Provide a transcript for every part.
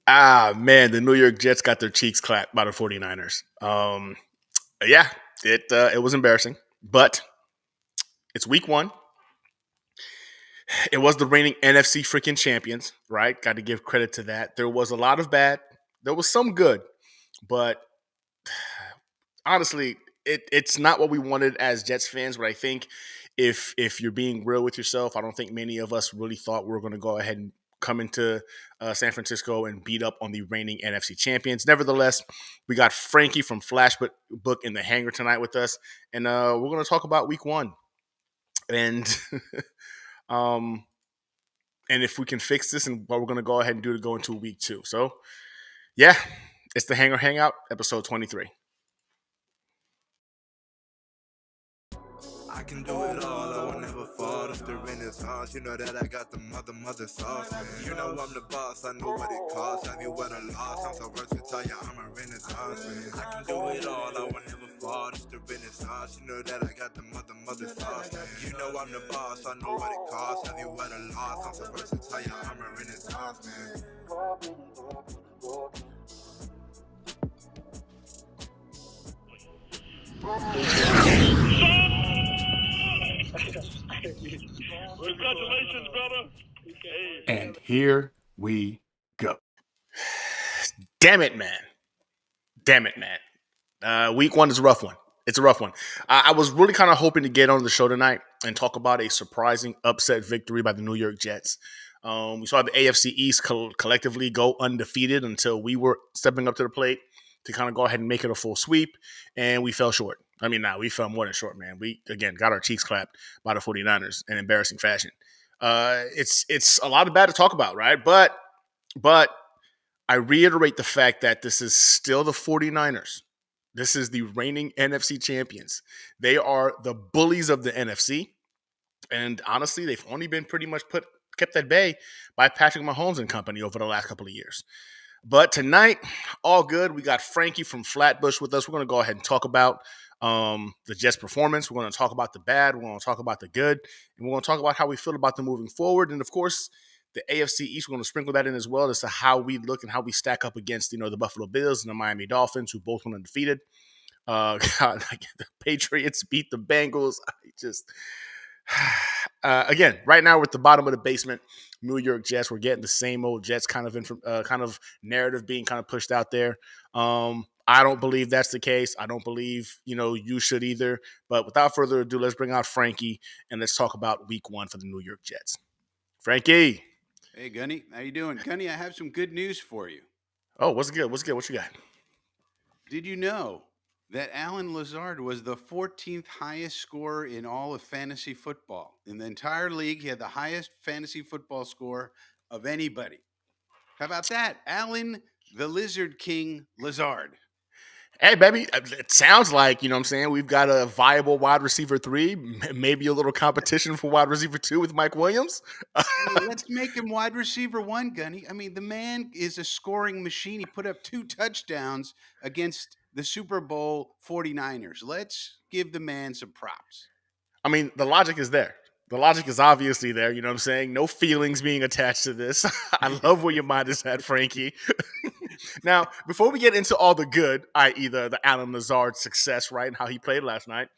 Man, the New York Jets got their cheeks clapped by the 49ers. Yeah, it was embarrassing, but it's week one. It was the reigning NFC freaking champions, right? Got to give credit to that. There was a lot of bad, there was some good, but honestly, it's not what we wanted as Jets fans. But I think if you're being real with yourself, I don't think many of us really thought we were going to go ahead and come into San Francisco and beat up on the reigning NFC champions. Nevertheless, we got Frankie from Flashbook book in the hangar tonight with us, and we're going to talk about Week One and um and if we can fix this and what we're going to go ahead and do to go into Week Two. So yeah, it's the Hangar Hangout, episode 23. I can do it all, I will never fall. It's the Renaissance, you know that I got the mother sauce, man. You know I'm the boss, I know what it costs. Have you won a loss? I'm so versatile, yeah, I'm a Renaissance, man. I can do it all, I will never fall. It's the Renaissance, you know that I got the mother sauce, man. You know I'm the boss, I know what it costs. Have you won a loss? I'm so versatile, yeah, I'm a Renaissance, man. Congratulations, brother. And here we go. Damn it, man. Week one is a rough one. It's a rough one. I was really kind of hoping to get on the show tonight and talk about a surprising upset victory by the New York Jets. We saw the AFC East collectively go undefeated until we were stepping up to the plate to kind of go ahead and make it a full sweep, and we fell short. I mean, we fell more than short, man. We, again, got our cheeks clapped by the 49ers in embarrassing fashion. It's a lot of bad to talk about, right? But I reiterate the fact that this is still the 49ers. This is the reigning NFC champions. They are the bullies of the NFC. And honestly, they've only been pretty much kept at bay by Patrick Mahomes and company over the last couple of years. But tonight, all good. We got Frankie from Flatbush with us. We're going to go ahead and talk about the Jets' performance. We're going to talk about the bad. We're going to talk about the good. And we're going to talk about how we feel about them moving forward. And, of course, the AFC East, we're going to sprinkle that in as well as to how we look and how we stack up against, the Buffalo Bills and the Miami Dolphins, who both went undefeated. God, the Patriots beat the Bengals. Again, right now we're at the bottom of the basement. New York Jets. We're getting the same old Jets kind of narrative being kind of pushed out there. I don't believe that's the case. I don't believe you should either. But without further ado, let's bring out Frankie and let's talk about Week One for the New York Jets. Frankie. Hey, Gunny. How you doing? Gunny, I have some good news for you. Oh, what's good? What you got? Did you know that Alan Lazard was the 14th highest scorer in all of fantasy football? In the entire league, he had the highest fantasy football score of anybody. How about that? Alan, the Lizard King Lazard. Hey, baby, it sounds like, what I'm saying, we've got a viable wide receiver 3, maybe a little competition for wide receiver 2 with Mike Williams. Hey, let's make him wide receiver 1, Gunny. I mean, the man is a scoring machine. He put up 2 touchdowns against the Super Bowl 49ers. Let's give the man some props. I mean, the logic is there. The logic is obviously there. You know what I'm saying? No feelings being attached to this. I love where your mind is at, Frankie. Now, before we get into all the good, i.e. the Alan Lazard success, right, and how he played last night,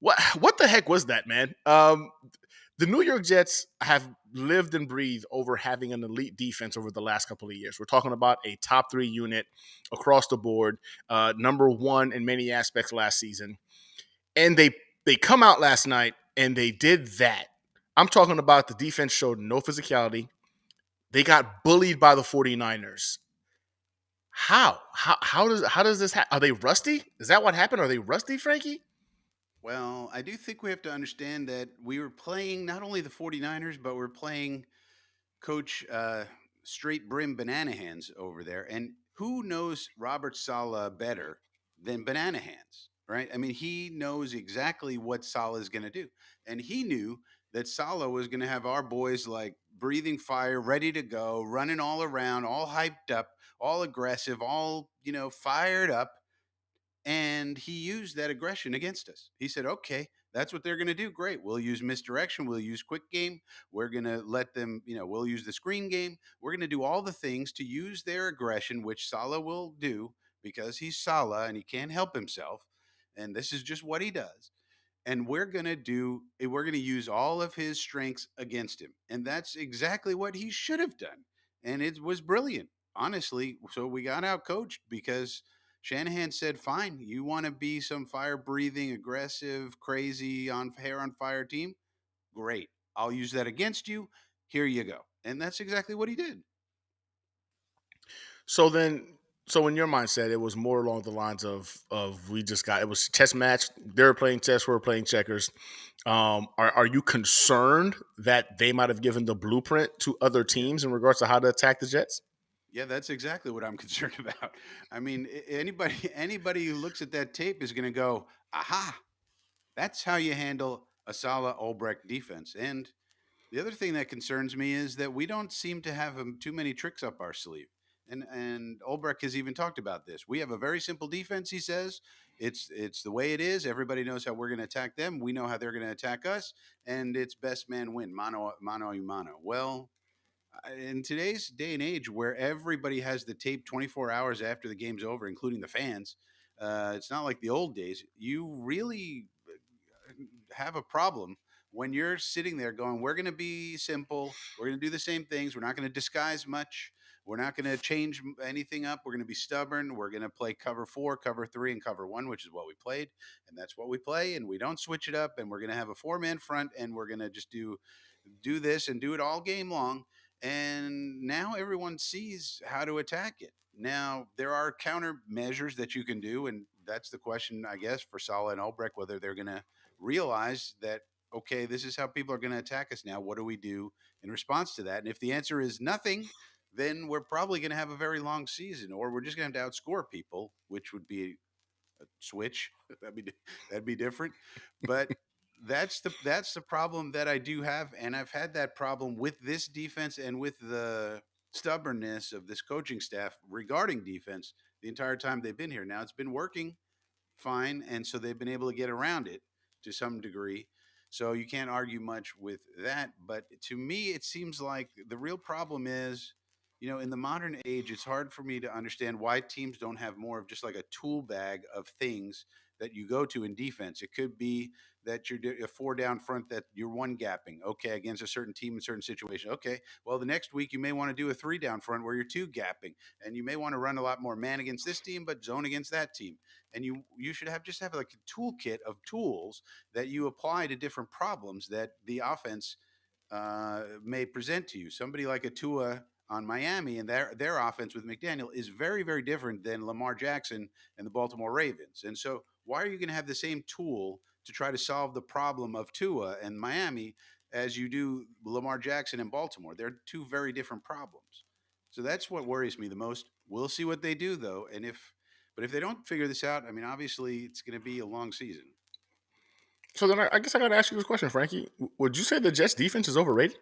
what the heck was that, man? The New York Jets have lived and breathed over having an elite defense over the last couple of years. We're talking about a top 3 unit across the board, number 1 in many aspects last season. And they come out last night and they did that. I'm talking about the defense showed no physicality. They got bullied by the 49ers. How does this happen? Are they rusty? Is that what happened? Are they rusty, Frankie? Well, I do think we have to understand that we were playing not only the 49ers, but we're playing Coach Straight Brim Banana Hands over there. And who knows Robert Saleh better than Banana Hands, right? I mean, he knows exactly what Saleh is going to do. And he knew that Saleh was going to have our boys like breathing fire, ready to go, running all around, all hyped up, all aggressive, all, fired up. And he used that aggression against us. He said, okay, That's what they're going to do. Great. We'll use misdirection. We'll use quick game. We're going to let them, we'll use the screen game. We're going to do all the things to use their aggression, which Salah will do because he's Salah and he can't help himself. And this is just what he does. And we're going to use all of his strengths against him. And that's exactly what he should have done. And it was brilliant, honestly. So we got out coached because Shanahan said, fine, you want to be some fire breathing, aggressive, crazy, on hair on fire team? Great. I'll use that against you. Here you go. And that's exactly what he did. So then, so in your mindset, it was more along the lines of we just got it was a test match. They were playing chess, we were playing checkers. Are you concerned that they might have given the blueprint to other Yeah. teams in regards to how to attack the Jets? Yeah, that's exactly what I'm concerned about. I mean, anybody who looks at that tape is going to go, "Aha, that's how you handle a Salah Ulbrecht defense." And the other thing that concerns me is that we don't seem to have too many tricks up our sleeve. And Ulbrecht has even talked about this. We have a very simple defense. He says it's the way it is. Everybody knows how we're going to attack them. We know how they're going to attack us, and it's best man win, mano a mano. Well, in today's day and age, where everybody has the tape 24 hours after the game's over, including the fans, it's not like the old days. You really have a problem when you're sitting there going, we're going to be simple. We're going to do the same things. We're not going to disguise much. We're not going to change anything up. We're going to be stubborn. We're going to play cover four, cover three, and cover one, which is what we played. And that's what we play. And we don't switch it up. And we're going to have a four-man front. And we're going to just do this and do it all game long. And now everyone sees how to attack it. Now, there are countermeasures that you can do. And that's the question, I guess, for Salah and Albrecht, whether they're going to realize that, okay, this is how people are going to attack us now. What do we do in response to that? And if the answer is nothing, then we're probably going to have a very long season, or we're just going to have to outscore people, which would be a switch. That'd be different. But that's the problem that I do have, and I've had that problem with this defense and with the stubbornness of this coaching staff regarding defense the entire time they've been here. Now it's been working fine, and so they've been able to get around it to some degree. So you can't argue much with that. But to me, it seems like the real problem is, in the modern age, it's hard for me to understand why teams don't have more of just like a tool bag of things that you go to in defense. It could be that you're a four down front that you're one gapping, okay, against a certain team in a certain situation. Okay, well, the next week you may want to do a three down front where you're two gapping, and you may want to run a lot more man against this team, but zone against that team. And you should have like a toolkit of tools that you apply to different problems that the offense may present to you. Somebody like a Tua on Miami and their offense with McDaniel is very, very different than Lamar Jackson and the Baltimore Ravens. And so why are you going to have the same tool to try to solve the problem of Tua and Miami as you do Lamar Jackson and Baltimore? They're two very different problems. So that's what worries me the most. We'll see what they do though. But if they don't figure this out, I mean, obviously it's going to be a long season. So then I guess I got to ask you this question, Frankie. Would you say the Jets defense is overrated?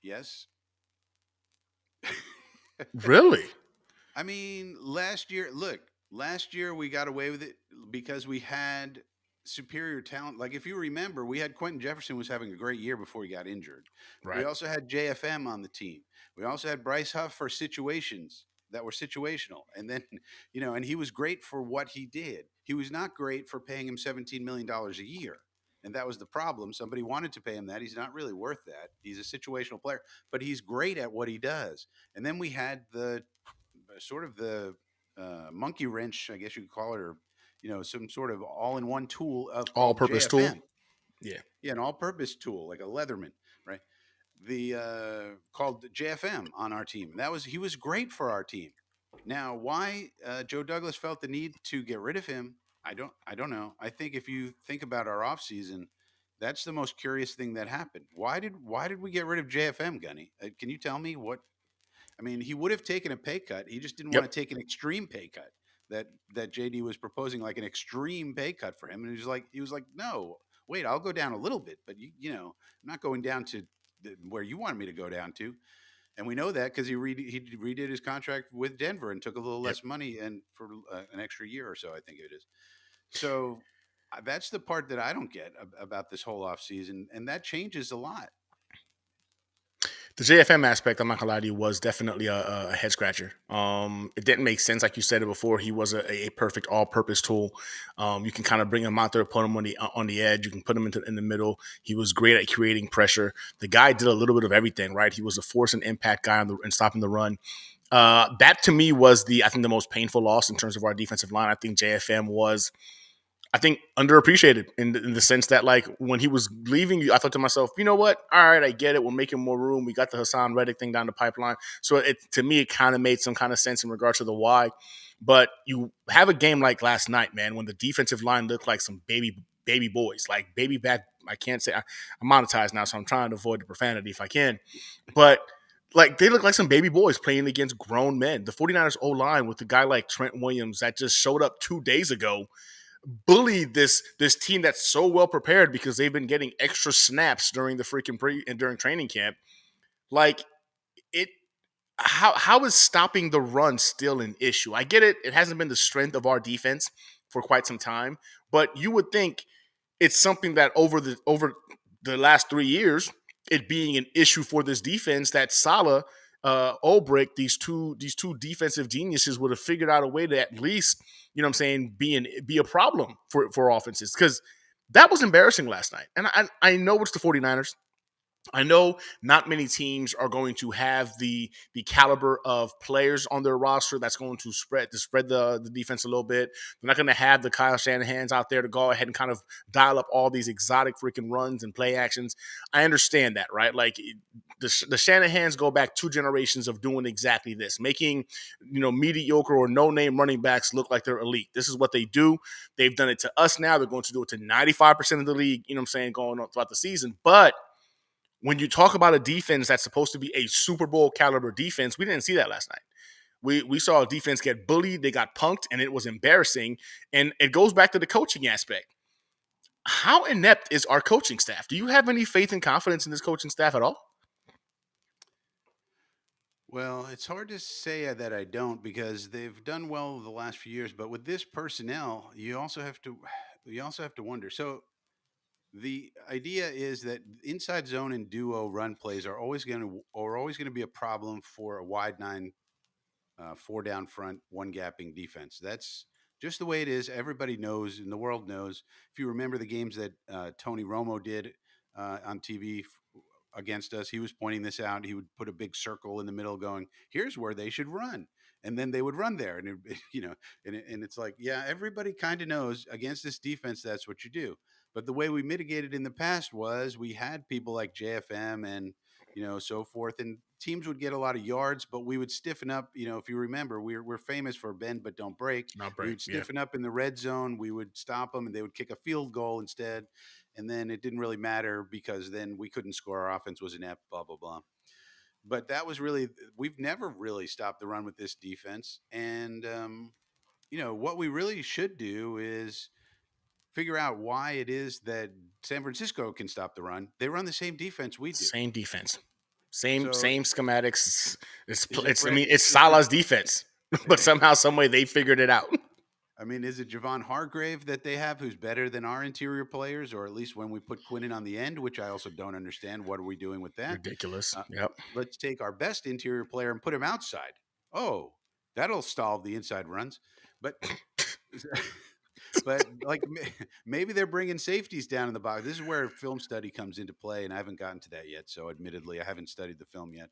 Yes. Really? I mean, last year we got away with it because we had superior talent. Like if you remember, we had Quentin Jefferson was having a great year before he got injured. We Right. also had JFM on the team. We also had Bryce Huff for situations that were situational. And then, and he was great for what he did. He was not great for paying him $17 million a year. And that was the problem. Somebody wanted to pay him that. He's not really worth that. He's a situational player, but he's great at what he does. And then we had the sort of the monkey wrench, I guess you could call it, or some sort of all-in-one tool of All called purpose tool? JFM. Yeah. Yeah, an all-purpose tool like a Leatherman, right? The called JFM on our team. He was great for our team. Now, why Joe Douglas felt the need to get rid of him, I don't know. I think if you think about our offseason, that's the most curious thing that happened. Why did we get rid of JFM, Gunny? Can you tell me what? I mean, he would have taken a pay cut. He just didn't want Yep. to take an extreme pay cut that JD was proposing, like an extreme pay cut for him. And he was like, no, wait, I'll go down a little bit, but I'm not going down to where you wanted me to go down to. And we know that because he redid his contract with Denver and took a little Yep. less money and for an extra year or so, I think it is. So That's the part that I don't get about this whole offseason, and that changes a lot. The JFM aspect, I'm not gonna lie to you, was definitely a head scratcher. It didn't make sense, like you said it before. He was a perfect all-purpose tool. You can kind of bring him out there, put him on the edge. You can put him in the middle. He was great at creating pressure. The guy did a little bit of everything, right? He was a force and impact guy in stopping the run. That to me was I think the most painful loss in terms of our defensive line. I think JFM was underappreciated in the sense that, like, when he was leaving, I thought to myself, you know what? All right, I get it. We're making more room. We got the Hassan Reddick thing down the pipeline. So to me, it kind of made some kind of sense in regards to the why. But you have a game like last night, man, when the defensive line looked like some baby boys, like baby back. I can't say I'm monetized now, so I'm trying to avoid the profanity if I can. But like they look like some baby boys playing against grown men. The 49ers O line with a guy like Trent Williams that just showed up 2 days ago bullied this team that's so well prepared because they've been getting extra snaps during the freaking pre and during training camp. Like it how is stopping the run still an issue? I get it. It hasn't been the strength of our defense for quite some time, but you would think it's something that over the last 3 years, it being an issue for this defense that Salah, Ulbrich, these two defensive geniuses would have figured out a way to at least, you know what I'm saying, be a problem for offenses, because that was embarrassing last night. And I know it's the 49ers. I know not many teams are going to have the caliber of players on their roster that's going to spread the defense a little bit. They're not going to have the Kyle Shanahan's out there to go ahead and kind of dial up all these exotic freaking runs and play actions. I understand that, right? Like the Shanahan's go back 2 generations of doing exactly this, making mediocre or no name running backs look like they're elite. This is what they do. They've done it to us now. They're going to do it to 95% of the league. You know what I'm saying, going on throughout the season, but when you talk about a defense that's supposed to be a Super Bowl caliber defense, we didn't see that last night. We saw a defense get bullied, they got punked, and it was embarrassing. And it goes back to the coaching aspect. How inept is our coaching staff? Do you have any faith and confidence in this coaching staff at all? Well, it's hard to say that I don't, because they've done well the last few years, but with this personnel, you also have to wonder. So the idea is that inside zone and duo run plays are always going to be a problem for a wide nine, four down front, one gapping defense. That's just the way it is. Everybody knows, and the world knows. If you remember the games that Tony Romo did on TV against us, he was pointing this out. He would put a big circle in the middle, going, "Here's where they should run," and then they would run there, and and it's like, yeah, everybody kind of knows against this defense that's what you do. But the way we mitigated in the past was we had people like JFM and so forth, and teams would get a lot of yards, but we would stiffen up. If you remember, we're famous for bend but don't break. Not We break, would yeah. stiffen up in the red zone. We would stop them, and they would kick a field goal instead. And then it didn't really matter because then we couldn't score. Our offense was inept. Blah blah blah. But that was really, we've never really stopped the run with this defense. And what we really should do is figure out why it is that San Francisco can stop the run. They run the same defense we do. Same defense, same So same schematics. is it I Fred? mean, it's Is it? Salah's defense, but somehow, some way, they figured it out. I mean, is it Javon Hargrave that they have who's better than our interior players, or at least when we put Quinnen on the end, which I also don't understand. What are we doing with that? Ridiculous. Uh, Yep. let's take our best interior player and put him outside. Oh, that'll stall the inside runs. But but like maybe they're bringing safeties down in the box. This is where film study comes into play, and I haven't gotten to that yet. So admittedly, I haven't studied the film yet.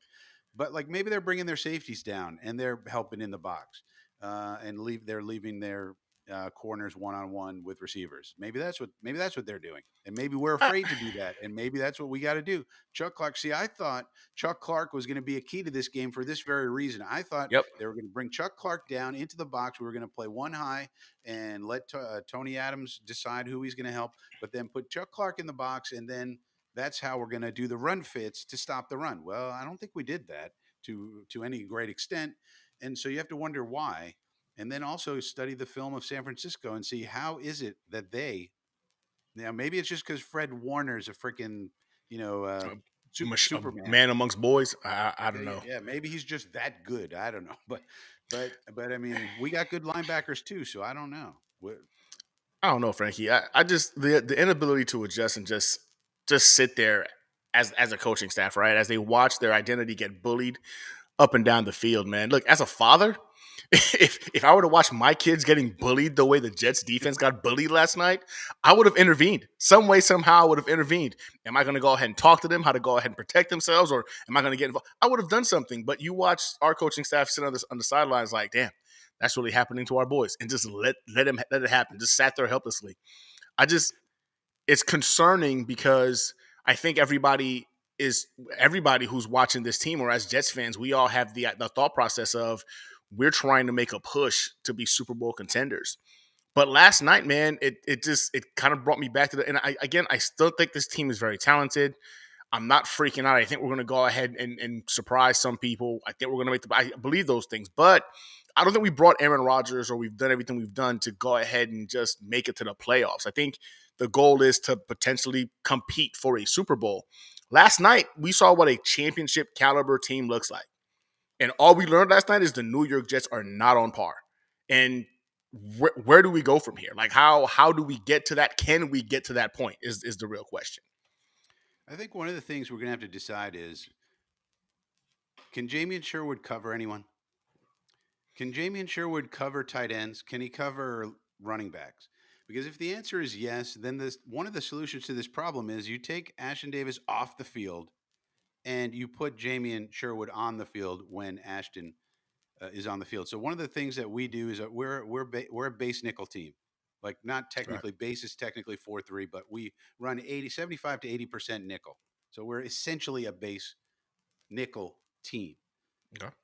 But like maybe they're bringing their safeties down and they're helping in the box, and they're leaving their corners one on one with receivers. Maybe that's what they're doing, and maybe we're Uh, afraid to do that, and maybe that's what we got to do. Chuck Clark. See, I thought Chuck Clark was going to be a key to this game for this very reason. I thought yep. they were going to bring Chuck Clark down into the box. We were going to play one high and let Tony Adams decide who he's going to help, but then put Chuck Clark in the box, and then that's how we're going to do the run fits to stop the run. Well, I don't think we did that to any great extent, and so you have to wonder why, and then also study the film of San Francisco and see how is it that they now maybe it's just because Fred Warner's a freaking you know uh, A Superman. man amongst boys. I don't Yeah, know. yeah, maybe he's just that good. I don't know, but I mean, we got good linebackers too, so I don't know. I don't know, Frankie. I just the inability to adjust and just sit there as a coaching staff, right? As they watch their identity get bullied up and down the field, man. Look, as a father, if I were to watch my kids getting bullied the way the Jets defense got bullied last night, I would have intervened. Some way, somehow, I would have intervened. Am I going to go ahead and talk to them how to go ahead and protect themselves, or am I going to get involved? I would have done something. But you watch our coaching staff sit on the sidelines like, damn, that's really happening to our boys, and just let it happen. Just sat there helplessly. I just it's concerning because I think everybody who's watching this team, or as Jets fans, we all have the thought process of we're trying to make a push to be Super Bowl contenders. But last night, man, it kind of brought me back to I still think this team is very talented. I'm not freaking out. I think we're going to go ahead and surprise some people. I think we're going to I believe those things, but I don't think we brought Aaron Rodgers or we've done everything we've done to go ahead and just make it to the playoffs. I think the goal is to potentially compete for a Super Bowl. Last night, we saw what a championship caliber team looks like. And all we learned last night is the New York Jets are not on par. And where do we go from here? Like how do we get to that? Can we get to that point? Is the real question. I think one of the things we're going to have to decide is, can Jamie Sherwood cover anyone? Can Jamie Sherwood cover tight ends? Can he cover running backs? Because if the answer is yes, then one of the solutions to this problem is you take Ashton Davis off the field and you put Jamie Sherwood on the field when Ashton is on the field. So one of the things that we do is that we're a base nickel team. Like, not Right. technically, base is technically 4-3, but we run 75 to 80% nickel. So we're essentially a base nickel team. Okay.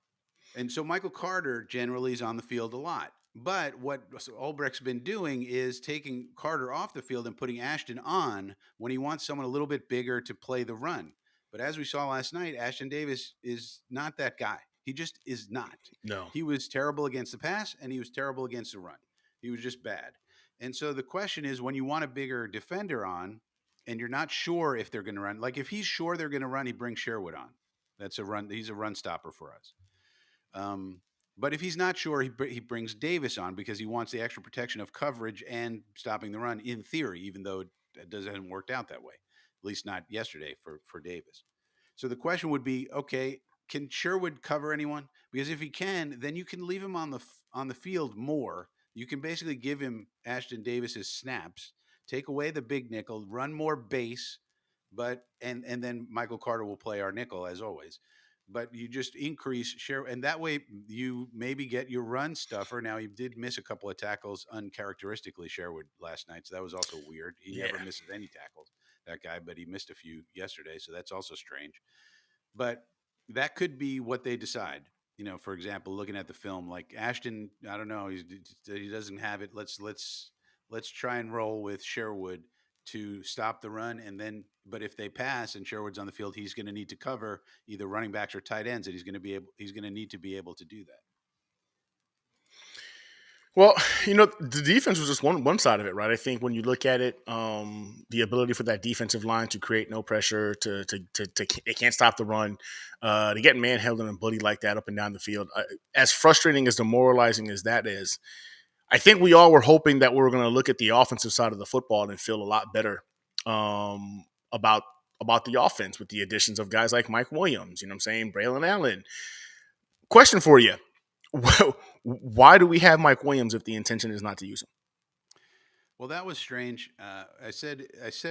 And so Michael Carter generally is on the field a lot. But what Ulbrecht's been doing is taking Carter off the field and putting Ashton on when he wants someone a little bit bigger to play the run. But as we saw last night, Ashton Davis is not that guy. He just is not. No. He was terrible against the pass and he was terrible against the run. He was just bad. And so the question is, when you want a bigger defender on and you're not sure if they're going to run, like if he's sure they're going to run, he brings Sherwood on. That's a run. He's a run stopper for us. But if he's not sure, he brings Davis on because he wants the extra protection of coverage and stopping the run in theory, even though it hasn't worked out that way, at least not yesterday for Davis. So the question would be, okay, can Sherwood cover anyone? Because if he can, then you can leave him on the field more. You can basically give him Ashton Davis's snaps, take away the big nickel, run more base, but and then Michael Carter will play our nickel as always. But you just increase share, and that way you maybe get your run stuffer. Now, he did miss a couple of tackles uncharacteristically, Sherwood, last night, so that was also weird. He Yeah. never misses any tackles, that guy, but he missed a few yesterday, so that's also strange. But that could be what they decide. For example, looking at the film, like Ashton, I don't know, he doesn't have it. Let's try and roll with Sherwood to stop the run, and then, but if they pass and Sherwood's on the field, he's going to need to cover either running backs or tight ends, and he's going to need to be able to do that. Well, the defense was just one side of it, right? I think when you look at it, the ability for that defensive line to create no pressure, to it can't stop the run, to get manhandled and bullied like that up and down the field, as frustrating as demoralizing as that is, I think we all were hoping that we were going to look at the offensive side of the football and feel a lot better about the offense with the additions of guys like Mike Williams. You know what I'm saying? Braylon Allen. Question for you: why do we have Mike Williams if the intention is not to use him? Well, that was strange. I said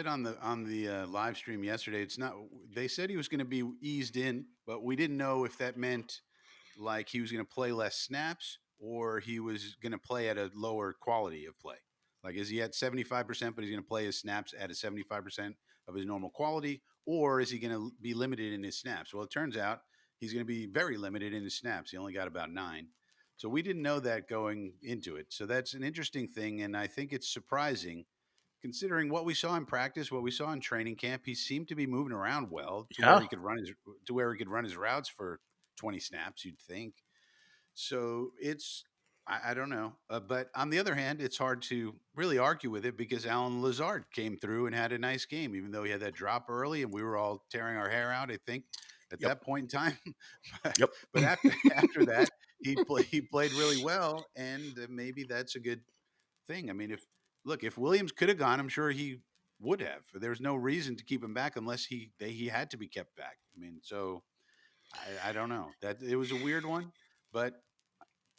on the live stream yesterday, it's not. They said he was going to be eased in, but we didn't know if that meant like he was going to play less snaps or he was going to play at a lower quality of play. Like, is he at 75%, but he's going to play his snaps at a 75% of his normal quality, or is he going to be limited in his snaps? Well, it turns out he's going to be very limited in his snaps. He only got about 9. So we didn't know that going into it. So that's an interesting thing. And I think it's surprising considering what we saw in practice, what we saw in training camp. He seemed to be moving around well to where Yeah. he could run his routes for 20 snaps, you'd think. So I don't know. But on the other hand, it's hard to really argue with it because Alan Lazard came through and had a nice game, even though he had that drop early and we were all tearing our hair out, I think, at Yep. that point in time. but Yep. but after that, he played really well, and maybe that's a good thing. I mean, look, if Williams could have gone, I'm sure he would have. There's no reason to keep him back unless he had to be kept back. I mean, so I don't know. That it was a weird one, but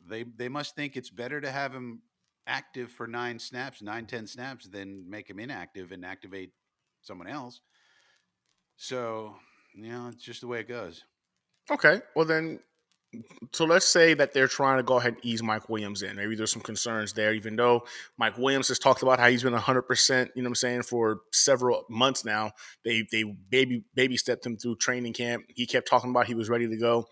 they must think it's better to have him active for 9 snaps, 9, 10 snaps than make him inactive and activate someone else. So, it's just the way it goes. Okay, well then, so let's say that they're trying to go ahead and ease Mike Williams in. Maybe there's some concerns there, even though Mike Williams has talked about how he's been 100%, you know what I'm saying, for several months now. They baby stepped him through training camp. He kept talking about he was ready to go.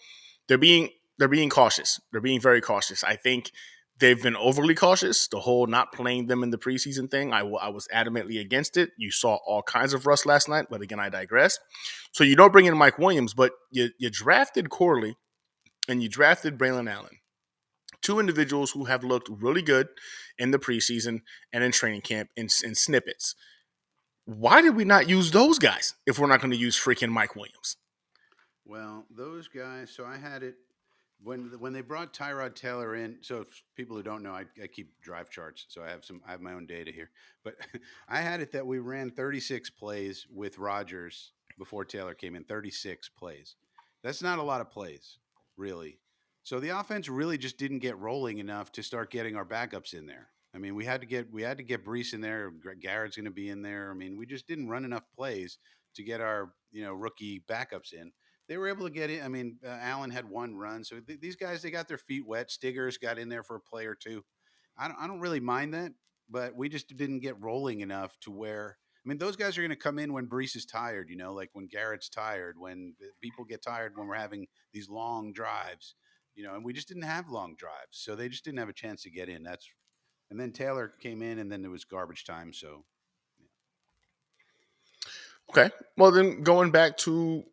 They're being they're being cautious. They're being very cautious. I think they've been overly cautious. The whole not playing them in the preseason thing, I was adamantly against it. You saw all kinds of rust last night, but again, I digress. So you don't bring in Mike Williams, but you drafted Corley and you drafted Braylon Allen, two individuals who have looked really good in the preseason and in training camp in snippets. Why did we not use those guys if we're not going to use freaking Mike Williams? Well, those guys. So I had it when they brought Tyrod Taylor in. So if people who don't know, I keep drive charts, so I have my own data here. But I had it that we ran 36 plays with Rodgers before Taylor came in. 36 plays. That's not a lot of plays, really. So the offense really just didn't get rolling enough to start getting our backups in there. I mean, we had to get Brees in there. Garrett's going to be in there. I mean, we just didn't run enough plays to get our rookie backups in. They were able to get in. I mean, Allen had one run, so these guys they got their feet wet. Stiggers got in there for a play or two. I don't really mind that, but we just didn't get rolling enough to where. I mean, those guys are going to come in when Brees is tired. Like when Garrett's tired, when people get tired when we're having these long drives. And we just didn't have long drives, so they just didn't have a chance to get in. And then Taylor came in, and then it was garbage time. So Okay, well then going back to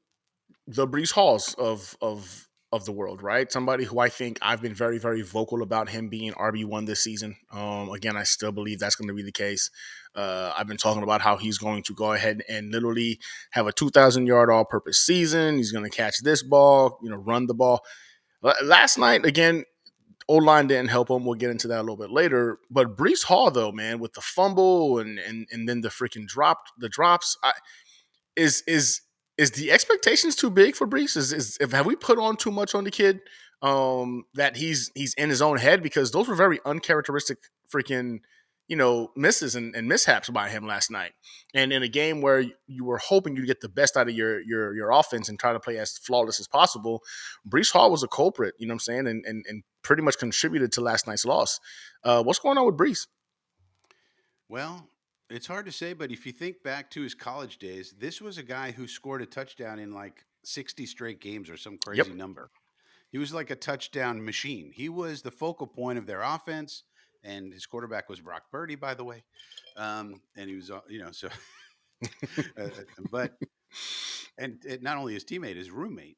the Brees Halls of the world, right? Somebody who I think I've been very very vocal about him being RB1 this season. Again, I still believe that's going to be the case. I've been talking about how he's going to go ahead and literally have a 2,000 yard all purpose season. He's going to catch this ball, run the ball. Last night again, O line didn't help him. We'll get into that a little bit later. But Brees Hall, though, man, with the fumble and then the freaking drops, is is the expectations too big for Brees? Have we put on too much on the kid? That he's in his own head, because those were very uncharacteristic freaking misses and mishaps by him last night, and in a game where you were hoping you'd get the best out of your offense and try to play as flawless as possible. Brees Hall was a culprit, you know what I'm saying, and pretty much contributed to last night's loss. What's going on with Brees? well, it's hard to say, but if you think back to his college days, this was a guy who scored a touchdown in like 60 straight games or some Yep. crazy number. He was like a touchdown machine. He was the focal point of their offense, and his quarterback was Brock Purdy, by the way. And he was, so, but and not only his teammate, his roommate.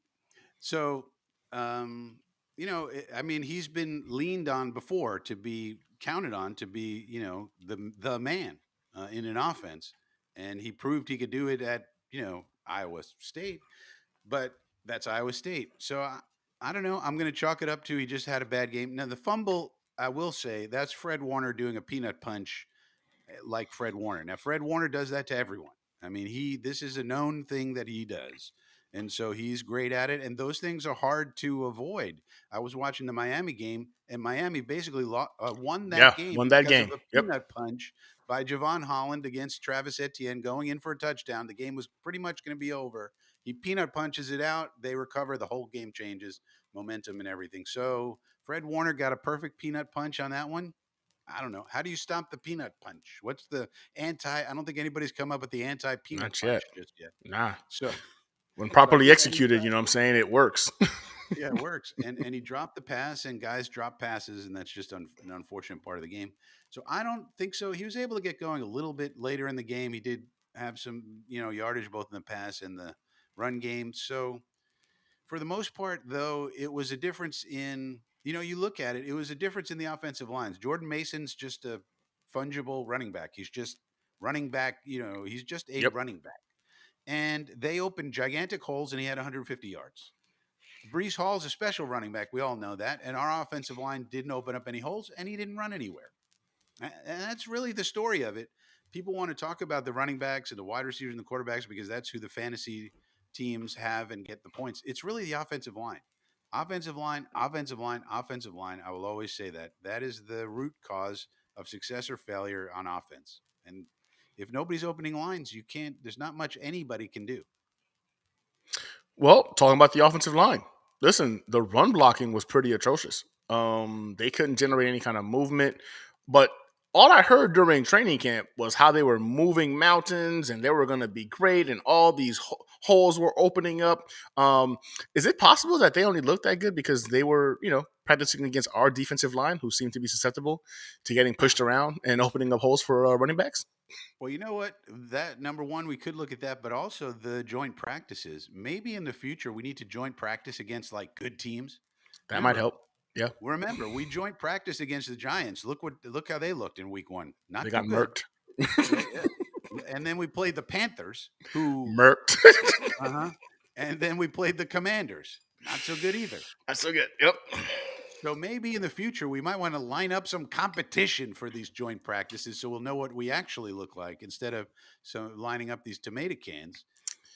So, I mean, he's been leaned on before to be counted on to be, the man in an offense, and he proved he could do it at Iowa State. But that's Iowa State. So I don't know. I'm going to chalk it up to he just had a bad game. Now the fumble, I will say that's Fred Warner doing a peanut punch like Fred Warner. Now Fred Warner does that to everyone. I mean, this is a known thing that he does. And so he's great at it. And those things are hard to avoid. I was watching the Miami game, and Miami basically won that Yeah, game won that because of game. a Yep. peanut punch by Javon Holland against Travis Etienne going in for a touchdown. The game was pretty much going to be over. He peanut punches it out. They recover. The whole game changes, momentum and everything. So Fred Warner got a perfect peanut punch on that one. I don't know. How do you stop the peanut punch? What's the anti? I don't think anybody's come up with the anti peanut Not yet. punch just yet. Nah. So, When but properly yeah, he executed, you know what I'm saying, it works. yeah, it works. And he dropped the pass, and guys drop passes, and that's just an unfortunate part of the game. So I don't think so. He was able to get going a little bit later in the game. He did have some, yardage both in the pass and the run game. So for the most part, though, it was a difference in, you look at it, it was a difference in the offensive lines. Jordan Mason's just a fungible running back. He's just running back, he's just a Yep. running back. And they opened gigantic holes, and he had 150 yards. Brees Hall's a special running back. We all know that. And our offensive line didn't open up any holes, and he didn't run anywhere. And that's really the story of it. People want to talk about the running backs and the wide receivers and the quarterbacks because that's who the fantasy teams have and get the points. It's really the offensive line. Offensive line, offensive line, offensive line. I will always say that. That is the root cause of success or failure on offense. And if nobody's opening lines, you can't, there's not much anybody can do. Well, talking about the offensive line, listen, the run blocking was pretty atrocious. They couldn't generate any kind of movement, but all I heard during training camp was how they were moving mountains and they were going to be great, and all these holes were opening up. Is it possible that they only looked that good because they were, practicing against our defensive line, who seemed to be susceptible to getting pushed around and opening up holes for running backs? Well, you know what? That number one, we could look at that, but also the joint practices. Maybe in the future we need to joint practice against like good teams. That might Remember, help. Yeah, we joint practice against the Giants. Look how they looked in week one. they Not too got good. murked. Yeah. And then we played the Panthers, who Murked. uh-huh. And then we played the Commanders. Not so good either. That's so good. Yep. So maybe in the future we might want to line up some competition for these joint practices so we'll know what we actually look like instead of lining up these tomato cans.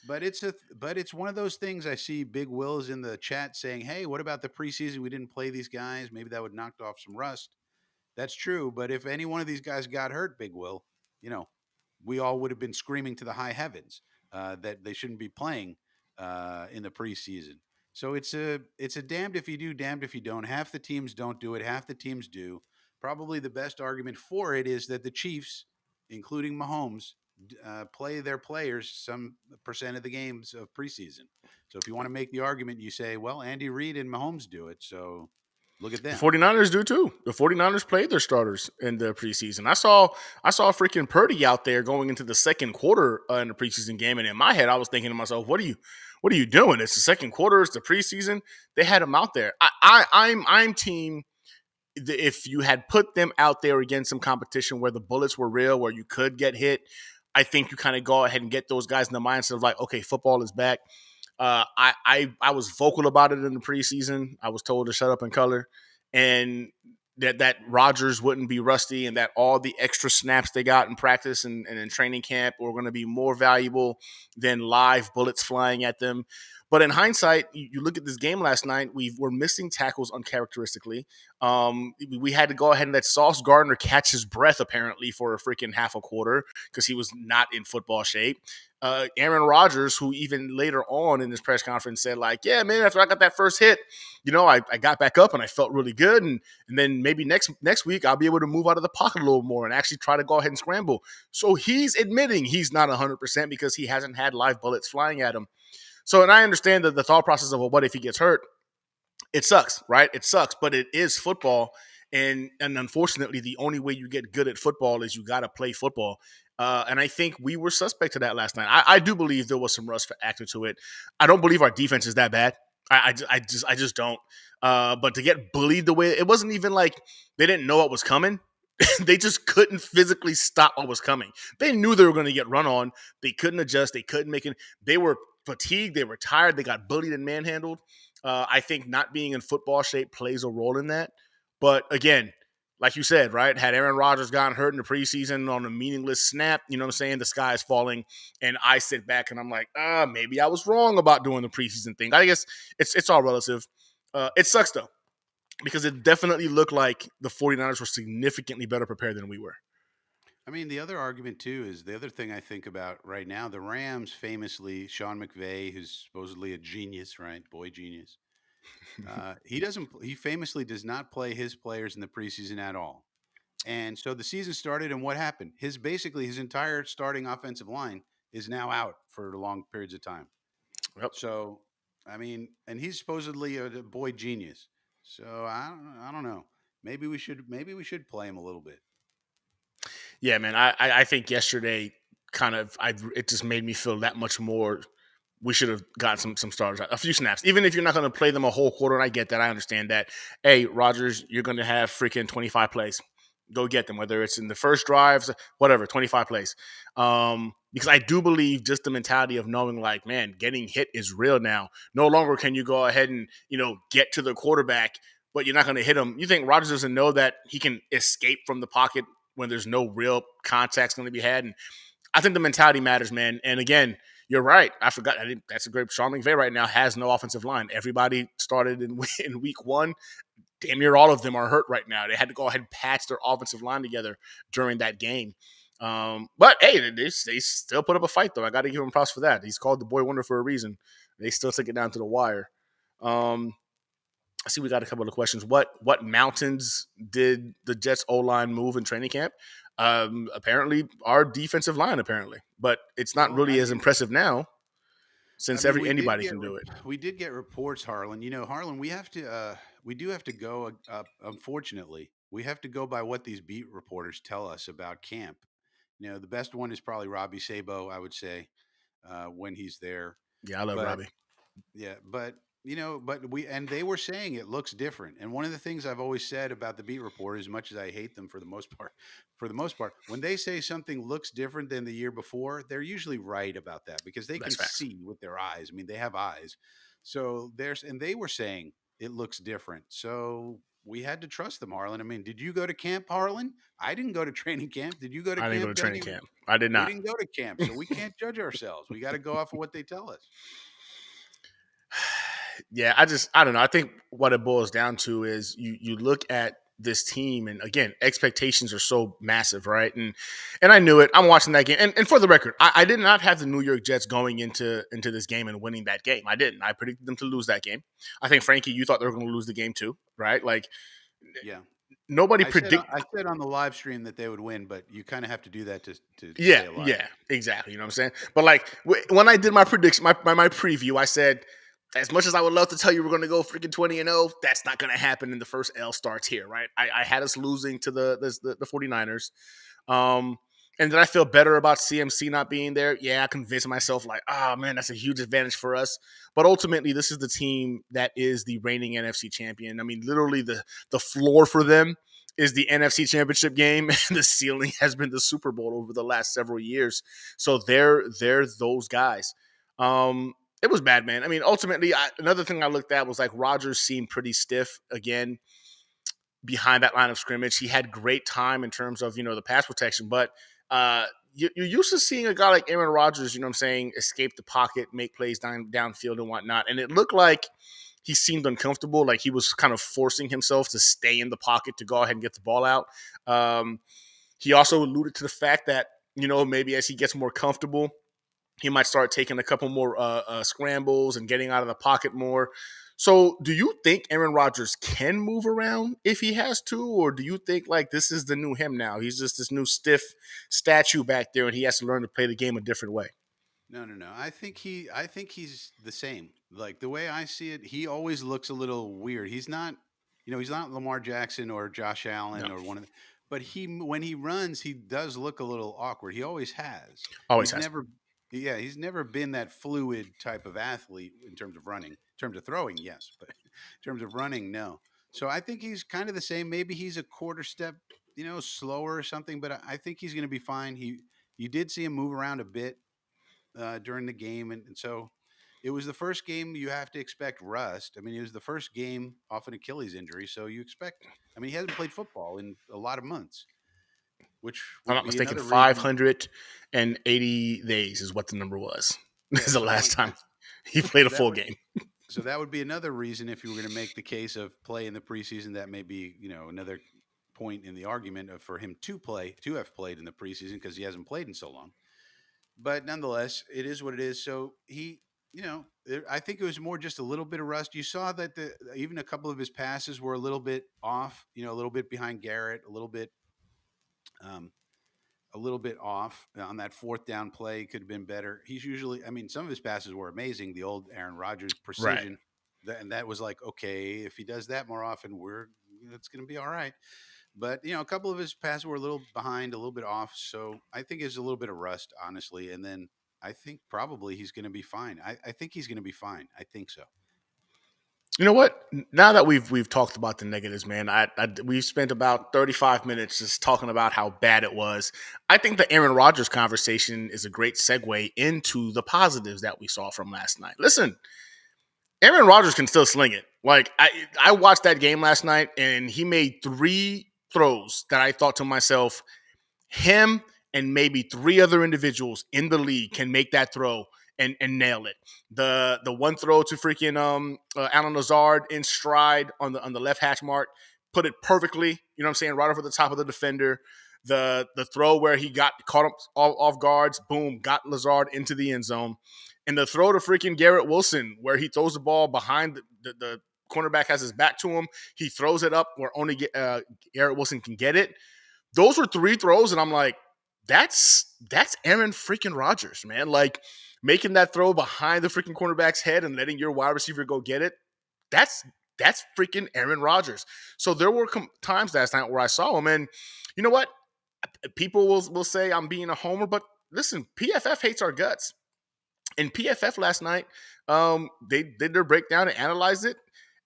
But it's one of those things. I see Big Will's in the chat saying, "Hey, what about the preseason? We didn't play these guys. Maybe that would knock off some rust." That's true, but if any one of these guys got hurt, Big Will, you know, we all would have been screaming to the high heavens that they shouldn't be playing in the preseason. So it's a damned if you do, damned if you don't. Half the teams don't do it, half the teams do. Probably the best argument for it is that the Chiefs, including Mahomes, play their players some percent of the games of preseason. So if you want to make the argument, you say, well, Andy Reid and Mahomes do it. So look at The them. 49ers do too. The 49ers played their starters in the preseason. I saw freaking Purdy out there going into the second quarter in the preseason game, and in my head, I was thinking to myself, "What are you doing? It's the second quarter. It's the preseason." They had him out there. I'm team. If you had put them out there against some competition where the bullets were real, where you could get hit, I think you kind of go ahead and get those guys in the mindset of like, okay, football is back. I was vocal about it in the preseason. I was told to shut up and color, and that Rodgers wouldn't be rusty, and that all the extra snaps they got in practice and in training camp were going to be more valuable than live bullets flying at them. But in hindsight, you look at this game last night. We're missing tackles uncharacteristically. We had to go ahead and let Sauce Gardner catch his breath apparently for a freaking half a quarter because he was not in football shape. Aaron Rodgers, who even later on in this press conference said, like, yeah, man, after I got that first hit, I got back up and I felt really good. And then maybe next week I'll be able to move out of the pocket a little more and actually try to go ahead and scramble. So he's admitting he's not 100% because he hasn't had live bullets flying at him. So, and I understand the thought process of, well, what if he gets hurt? It sucks, right? It sucks, but it is football. And unfortunately, the only way you get good at football is you got to play football. And I think we were suspect to that last night. I do believe there was some rust factor to it. I don't believe our defense is that bad. I just don't. But to get bullied the way it wasn't even like they didn't know what was coming. They just couldn't physically stop what was coming. They knew they were going to get run on. They couldn't adjust. They couldn't make it. They were fatigued. They were tired. They got bullied and manhandled. I think not being in football shape plays a role in that. But again, like you said, right, had Aaron Rodgers gotten hurt in the preseason on a meaningless snap, you know what I'm saying? The sky is falling. And I sit back and I'm like, maybe I was wrong about doing the preseason thing. I guess it's all relative. It sucks, though, because it definitely looked like the 49ers were significantly better prepared than we were. I mean, the other argument too is the other thing I think about right now. The Rams famously, Sean McVay, who's supposedly a genius, right, boy genius. He doesn't. He famously does not play his players in the preseason at all. And so the season started, and what happened? His entire starting offensive line is now out for long periods of time. Yep. So, I mean, and he's supposedly a boy genius. So I don't know. Maybe we should play him a little bit. Yeah, man. I think yesterday it just made me feel that much more. We should have gotten some starters, a few snaps. Even if you're not going to play them a whole quarter, and I get that, I understand that. Hey, Rodgers, you're going to have freaking 25 plays. Go get them, whether it's in the first drives, whatever, 25 plays. Because I do believe just the mentality of knowing, like, man, getting hit is real now. No longer can you go ahead and, get to the quarterback, but you're not going to hit him. You think Rodgers doesn't know that he can escape from the pocket when there's no real contacts going to be had. And I think the mentality matters, man. And again, you're right. I forgot. That's a great. Sean McVay right now has no offensive line. Everybody started in week one. Damn near all of them are hurt right now. They had to go ahead and patch their offensive line together during that game. But hey, they still put up a fight, though. I got to give him props for that. He's called the boy wonder for a reason. They still took it down to the wire. I see we got a couple of questions. What mountains did the Jets O-line move in training camp? Apparently our defensive line, but it's not really as impressive now since anybody can do it. We did get reports, Harlan. Harlan, we do have to go. Unfortunately, we have to go by what these beat reporters tell us about camp. The best one is probably Robbie Sabo, I would say, when he's there. Yeah, I love Robbie. Yeah, but they were saying it looks different. And one of the things I've always said about the beat reporters, as much as I hate them for the most part, when they say something looks different than the year before, they're usually right about that because they can see with their eyes. I mean, they have eyes. So they were saying it looks different. So we had to trust them, Harlan. I mean, did you go to camp, Harlan? I didn't go to training camp. Did you go to camp? I didn't go to training camp. I did not. We didn't go to camp, so we can't judge ourselves. We got to go off of what they tell us. Yeah, I don't know. I think what it boils down to is you look at this team, and again, expectations are so massive, right? And I knew it. I'm watching that game, and for the record, I did not have the New York Jets going into this game and winning that game. I didn't. I predicted them to lose that game. I think, Frankie, you thought they were going to lose the game too, right? Like, yeah. Nobody predicted. I said on the live stream that they would win, but you kind of have to do that to yeah, exactly. You know what I'm saying? But like when I did my prediction, my preview, I said, as much as I would love to tell you we're going to go freaking 20-0, that's not going to happen. And the first L starts here, right? I had us losing to the 49ers. And did I feel better about CMC not being there? Yeah, I convinced myself like, man, that's a huge advantage for us. But ultimately, this is the team that is the reigning NFC champion. I mean, literally the floor for them is the NFC championship game, and the ceiling has been the Super Bowl over the last several years. So they're those guys. It was bad, man. I mean, ultimately, another thing I looked at was like Rodgers seemed pretty stiff again behind that line of scrimmage. He had great time in terms of, the pass protection, but you're used to seeing a guy like Aaron Rodgers, escape the pocket, make plays downfield and whatnot. And it looked like he seemed uncomfortable, like he was kind of forcing himself to stay in the pocket to go ahead and get the ball out. He also alluded to the fact that, maybe as he gets more comfortable, he might start taking a couple more scrambles and getting out of the pocket more. So do you think Aaron Rodgers can move around if he has to, or do you think like this is the new him now? He's just this new stiff statue back there and he has to learn to play the game a different way? No. I think he's the same. Like the way I see it, he always looks a little weird. He's not, he's not Lamar Jackson or Josh Allen or one of the, but when he runs, he does look a little awkward. He always has. He's never been that fluid type of athlete in terms of running. In terms of throwing, yes, but in terms of running, no. So I think he's kind of the same. Maybe he's a quarter step, slower or something, but I think he's going to be fine. You did see him move around a bit during the game, and so it was the first game. You have to expect rust. I mean, it was the first game off an Achilles injury, so you expect. I mean, he hasn't played football in a lot of months. Which I'm not mistaken, 580 days is what the number was. This is the last time he played a full game. So that would be another reason if you were going to make the case of play in the preseason. That may be, another point in the argument for him to have played in the preseason because he hasn't played in so long. But nonetheless, it is what it is. So he, I think it was more just a little bit of rust. You saw that even a couple of his passes were a little bit off, a little bit behind Garrett, a little bit off on that fourth down play. Could have been better. He's usually, some of his passes were amazing. The old Aaron Rodgers precision, right. And that was like, okay, if he does that more often, it's going to be all right. But a couple of his passes were a little behind, a little bit off. So I think it's a little bit of rust, honestly. And then I think probably he's going to be fine. I think he's going to be fine. I think so. You know what? Now that we've talked about the negatives, man, we've spent about 35 minutes just talking about how bad it was. I think the Aaron Rodgers conversation is a great segue into the positives that we saw from last night. Listen, Aaron Rodgers can still sling it. Like I watched that game last night, and he made 3 throws that I thought to myself, Him and maybe 3 other individuals in the league can make that throw and nail it. The one throw to freaking Alan Lazard in stride on the left hash mark, put it perfectly. You know what I'm saying? Right over the top of the defender. The throw where he got caught up off guards, boom, got Lazard into the end zone. And the throw to freaking Garrett Wilson where he throws the ball behind the cornerback has his back to him. He throws it up where only Garrett Wilson can get it. Those were 3 throws, and I'm like, that's Aaron freaking Rodgers, man. Like making that throw behind the freaking cornerback's head and letting your wide receiver go get it. That's freaking Aaron Rodgers. So there were times last night where I saw him, and you know what? People will say I'm being a homer, but listen, PFF hates our guts. And PFF last night, they did their breakdown and analyzed it.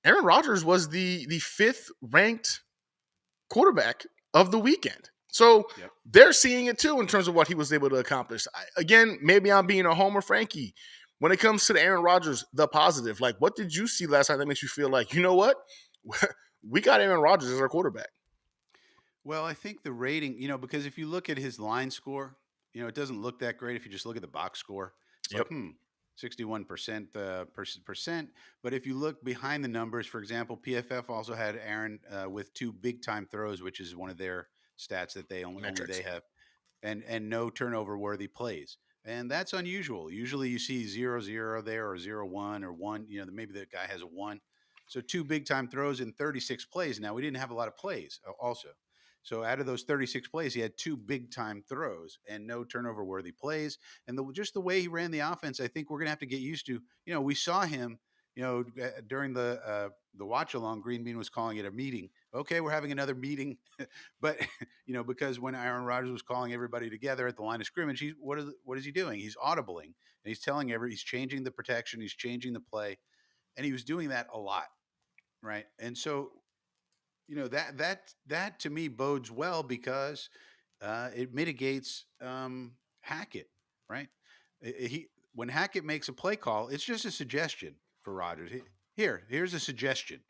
Aaron Rodgers was the 5th ranked quarterback of the weekend. So they're seeing it too in terms of what he was able to accomplish. Again, maybe I'm being a homer, Frankie. When it comes to the Aaron Rodgers, the positive, like what did you see last night that makes you feel like, you know what? We got Aaron Rodgers as our quarterback. Well, I think the rating, because if you look at his line score, it doesn't look that great if you just look at the box score. It's Yep. like, 61% percent. But if you look behind the numbers, for example, PFF also had Aaron with 2 big time throws, which is one of their stats that only they have, and no turnover worthy plays. And that's unusual. Usually you see 0-0 there or 0-1 or 1, maybe the guy has a 1. So 2 big time throws in 36 plays. Now we didn't have a lot of plays also. So out of those 36 plays, he had 2 big time throws and no turnover worthy plays. And just the way he ran the offense, I think we're going to have to get used to. We saw him, during the watch along. Green Bean was calling it a meeting. Okay, we're having another meeting, but because when Aaron Rodgers was calling everybody together at the line of scrimmage, what is he doing? He's audibling and he's telling he's changing the protection, he's changing the play, and he was doing that a lot, right? And so that to me bodes well because it mitigates Hackett, right? When Hackett makes a play call, it's just a suggestion for Rodgers. Here's a suggestion.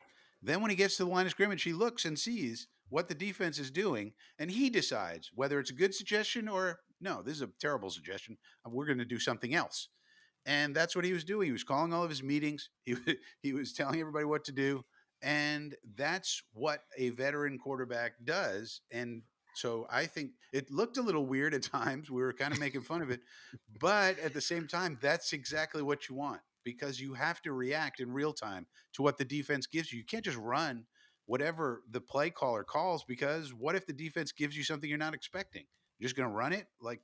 Then when he gets to the line of scrimmage, he looks and sees what the defense is doing, and he decides whether it's a good suggestion or no. This is a terrible suggestion. We're going to do something else. And that's what he was doing. He was calling all of his meetings. He was telling everybody what to do. And that's what a veteran quarterback does. And so I think it looked a little weird at times. We were kind of making fun of it. But at the same time, that's exactly what you want because you have to react in real time to what the defense gives you. You can't just run whatever the play caller calls because what if the defense gives you something you're not expecting? You're just going to run it? Like,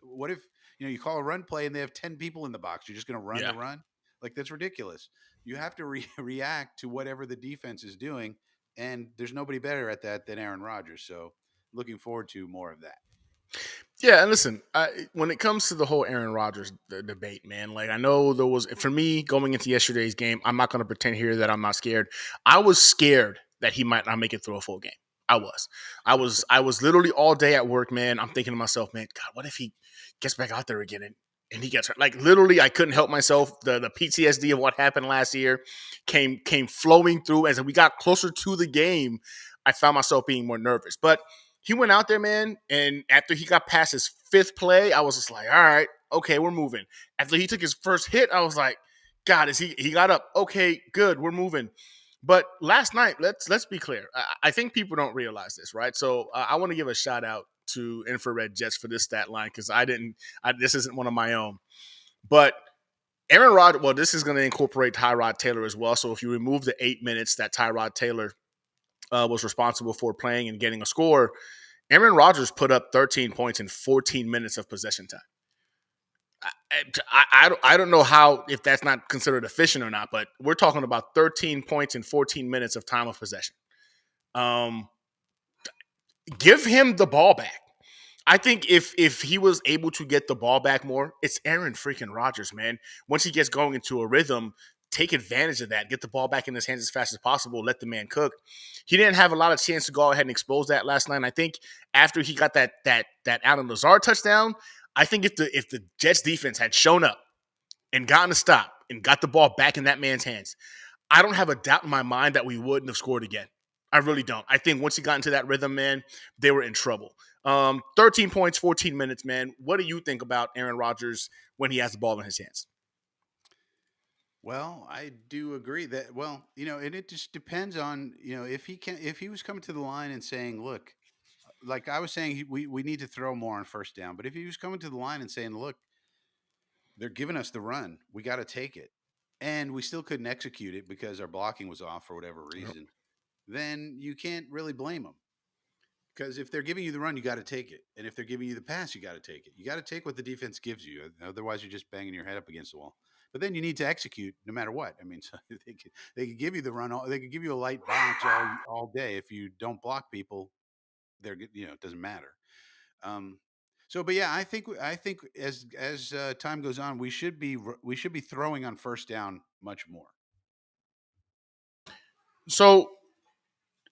what if you call a run play and they have 10 people in the box? You're just going to run the run? Like, that's ridiculous. You have to react to whatever the defense is doing, and there's nobody better at that than Aaron Rodgers. So looking forward to more of that. Yeah, and listen, when it comes to the whole Aaron Rodgers debate, man, like I know there was, for me, going into yesterday's game, I'm not going to pretend here that I'm not scared. I was scared that he might not make it through a full game. I was literally all day at work, man. I'm thinking to myself, man, God, what if he gets back out there again and he gets hurt? Like literally, I couldn't help myself. The PTSD of what happened last year came flowing through. As we got closer to the game, I found myself being more nervous. But he went out there, man, and after he got past his 5th play, I was just like, all right, okay, we're moving. After he took his first hit, I was like, God, he got up. Okay, good, we're moving. But last night, let's be clear. I think people don't realize this, right? So I want to give a shout out to Infrared Jets for this stat line because this isn't one of my own. But Aaron Rodgers, well, this is going to incorporate Tyrod Taylor as well. So if you remove the 8 minutes that Tyrod Taylor was responsible for playing and getting a score, Aaron Rodgers put up 13 points in 14 minutes of possession time. I don't know if that's not considered efficient or not, but we're talking about 13 points in 14 minutes of time of possession. Give him the ball back. I think if he was able to get the ball back more, it's Aaron freaking Rodgers, man. Once he gets going into a rhythm, take advantage of that. Get the ball back in his hands as fast as possible. Let the man cook. He didn't have a lot of chance to go ahead and expose that last night. And I think after he got that Alan Lazard touchdown, I think if the Jets defense had shown up and gotten a stop and got the ball back in that man's hands, I don't have a doubt in my mind that we wouldn't have scored again. I really don't. I think once he got into that rhythm, man, they were in trouble. 13 points, 14 minutes, man. What do you think about Aaron Rodgers when he has the ball in his hands? Well, I do agree that, well, and it just depends on, if he was coming to the line and saying, look, like I was saying, we need to throw more on first down. But if he was coming to the line and saying, look, they're giving us the run, we got to take it, and we still couldn't execute it because our blocking was off for whatever Yep. reason, then you can't really blame them. Because if they're giving you the run, you got to take it, and if they're giving you the pass, you got to take it. You got to take what the defense gives you. Otherwise, you're just banging your head up against the wall. But then you need to execute no matter what. I mean, so they could give you the run. They could give you a light bounce all day. If you don't block people, it doesn't matter. Um, but yeah, I think as time goes on, we should be throwing on first down much more. So,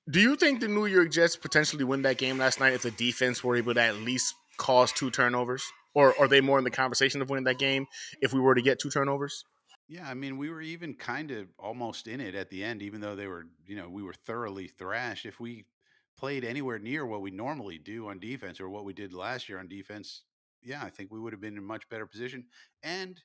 do you think the New York Jets potentially win that game last night if the defense were able to at least cause 2 turnovers? Or are they more in the conversation of winning that game if we were to get 2 turnovers? Yeah, I mean, we were even kind of almost in it at the end, even though we were thoroughly thrashed. If we played anywhere near what we normally do on defense or what we did last year on defense, yeah, I think we would have been in a much better position. And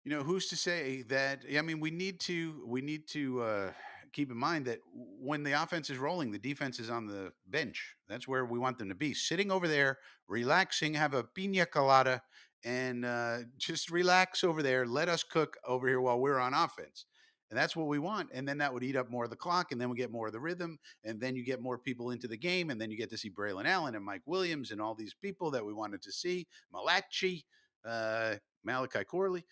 who's to say that? I mean, we need to keep in mind that when the offense is rolling, the defense is on the bench. That's where we want them to be, sitting over there, relaxing, have a pina colada, and just relax over there. Let us cook over here while we're on offense. And that's what we want. And then that would eat up more of the clock, and then we get more of the rhythm, and then you get more people into the game, and then you get to see Braylon Allen and Mike Williams and all these people that we wanted to see, Malachi, Malachi Corley,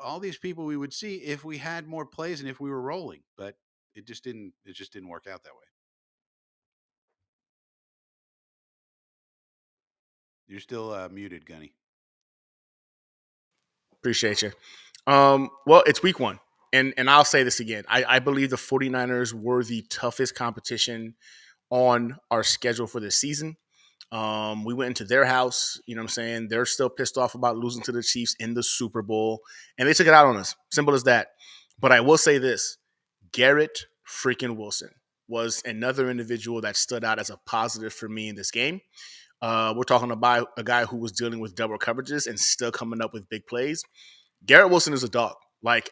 all these people we would see if we had more plays and if we were rolling, but it just didn't work out that way. You're still muted, Gunny. Appreciate you. Well, it's week one. And I'll say this again. I believe the 49ers were the toughest competition on our schedule for this season. We went into their house, you know what I'm saying? They're still pissed off about losing to the Chiefs in the Super Bowl, and they took it out on us. Simple as that. But I will say this: Garrett freaking Wilson was another individual that stood out as a positive for me in this game. We're talking about a guy who was dealing with double coverages and still coming up with big plays. Garrett Wilson is a dog. Like,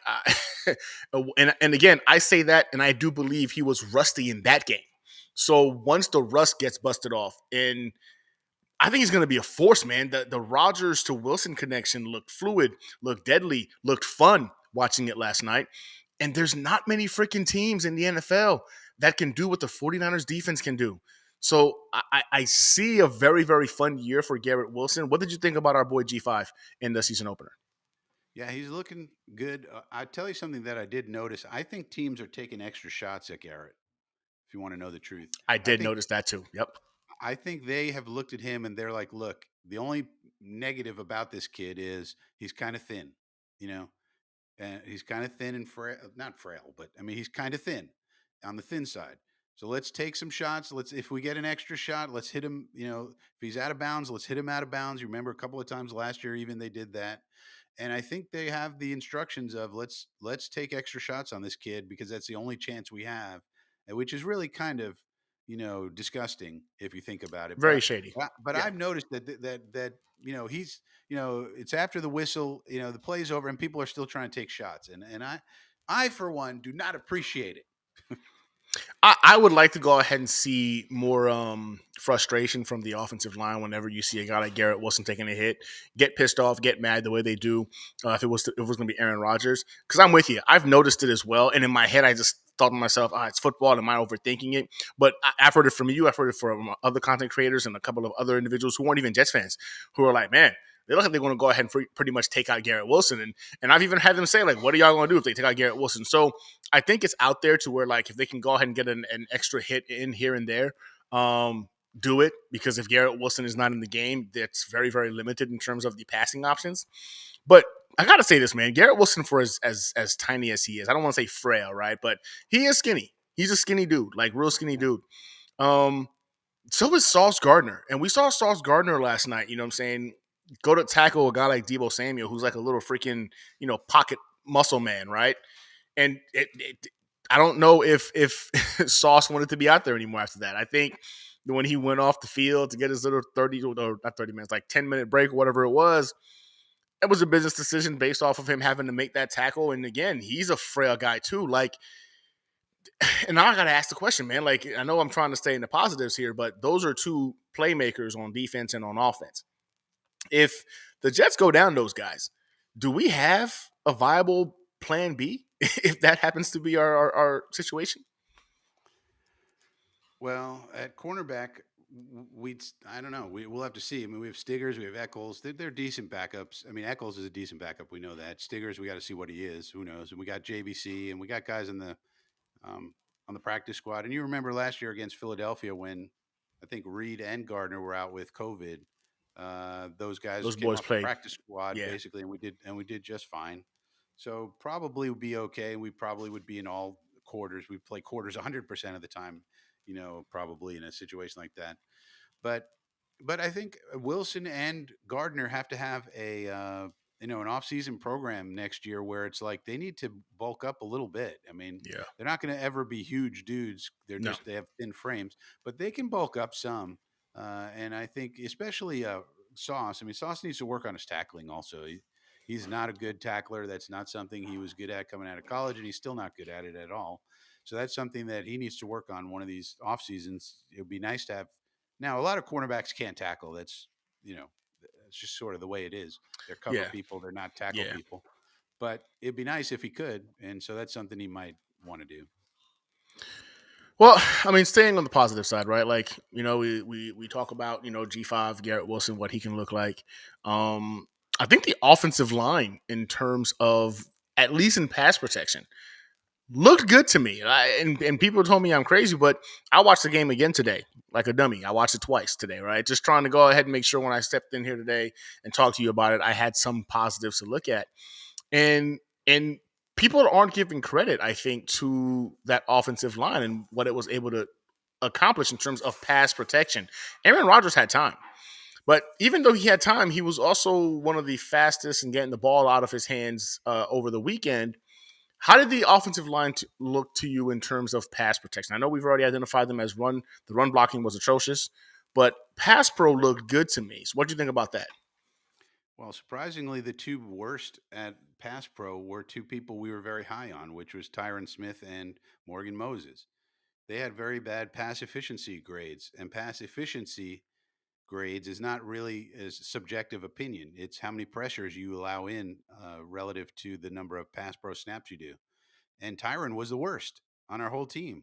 and again, I say that, and I do believe he was rusty in that game. So once the rust gets busted off, and I think he's going to be a force, man. The Rodgers to Wilson connection looked fluid, looked deadly, looked fun watching it last night. And there's not many freaking teams in the NFL that can do what the 49ers defense can do. So I see a very, very fun year for Garrett Wilson. What did you think about our boy G5 in the season opener? Yeah, he's looking good. I tell you something that I did notice. I think teams are taking extra shots at Garrett. If you want to know the truth, I I did think notice that too. Yep. I think they have looked at him and they're like, look, the only negative about this kid is he's kind of thin, you know, and he's kind of thin and frail, not frail, but I mean, he's kind of thin on the thin side. So let's take some shots. If we get an extra shot, let's hit him. If he's out of bounds, let's hit him out of bounds. You remember a couple of times last year, even they did that. And I think they have the instructions of let's take extra shots on this kid because that's the only chance we have, which is really kind of disgusting if you think about it. Very shady. But Yeah. I've noticed that he's it's after the whistle, the play's over and people are still trying to take shots, and I for one do not appreciate it. I would like to go ahead and see more frustration from the offensive line whenever you see a guy like Garrett Wilson taking a hit, get pissed off, get mad the way they do. If it was going to be Aaron Rodgers, because I'm with you, I've noticed it as well. And in my head, I just thought to myself, it's football. Am I overthinking it? But I've heard it from you. I've heard it from other content creators and a couple of other individuals who weren't even Jets fans, who are like, man, they look like they're going to go ahead and pretty much take out Garrett Wilson. And I've even had them say, like, what are y'all going to do if they take out Garrett Wilson? So I think it's out there to where, like, if they can go ahead and get an extra hit in here and there, do it. Because if Garrett Wilson is not in the game, that's very, very limited in terms of the passing options. But I got to say this, man. Garrett Wilson, for as tiny as he is, I don't want to say frail, right? But he is skinny. He's a skinny dude, like real skinny dude. So is Sauce Gardner. And we saw Sauce Gardner last night, you know what I'm saying? Go to tackle a guy like Debo Samuel, who's like a little freaking, pocket muscle man, right? And I don't know if Sauce wanted to be out there anymore after that. I think, when he went off the field to get his little 30 or not 30 minutes, like 10-minute break or whatever it was. It was a business decision based off of him having to make that tackle. And again, he's a frail guy too. Like, and now I got to ask the question, man. Like, I know I'm trying to stay in the positives here, but those are two playmakers on defense and on offense. If the Jets go down those guys, do we have a viable plan B if that happens to be our situation? Well, at cornerback, I don't know. We'll have to see. I mean, we have Stiggers, we have Eccles. They're decent backups. I mean, Eccles is a decent backup. We know that. Stiggers, we got to see what he is. Who knows? And we got JBC, and we got guys um, on the practice squad. And you remember last year against Philadelphia when I think Reed and Gardner were out with COVID. Those guys Those came boys off the played. practice squad Yeah. basically, and we did just fine. So probably would be okay. We probably would be in all quarters. We play quarters 100% of the time. Probably in a situation like that. But I think Wilson and Gardner have to have an off-season program next year where it's like they need to bulk up a little bit. I mean, Yeah. they're not going to ever be huge dudes. No. They have thin frames, but they can bulk up some. And I think especially Sauce. I mean, Sauce needs to work on his tackling also. He's not a good tackler. That's not something he was good at coming out of college, and he's still not good at it at all. So that's something that he needs to work on one of these off seasons. It would be nice to have. Now, a lot of cornerbacks can't tackle. You know, it's just sort of the way it is. They're cover Yeah. people. They're not tackle Yeah. people. But it'd be nice if he could, and so that's something he might want to do. Well, I mean, staying on the positive side, right? Like, we talk about, G5, Garrett Wilson, what he can look like. I think the offensive line, in terms of at least in pass protection, looked good to me. And people told me I'm crazy, but I watched the game again today, like a dummy. I watched it twice today, right? Just trying to go ahead and make sure when I stepped in here today and talked to you about it, I had some positives to look at. And people aren't giving credit, I think, to that offensive line and what it was able to accomplish in terms of pass protection. Aaron Rodgers had time. But even though he had time, he was also one of the fastest in getting the ball out of his hands over the weekend. How did the offensive line look to you in terms of pass protection? I know we've already identified them as the run blocking was atrocious, but pass pro looked good to me. So what do you think about that? Well, surprisingly, the two worst at pass pro were two people we were very high on, which was Tyron Smith and Morgan Moses. They had very bad pass efficiency grades, and pass efficiency grades is not really a subjective opinion. It's how many pressures you allow in relative to the number of pass pro snaps you do. And Tyron was the worst on our whole team.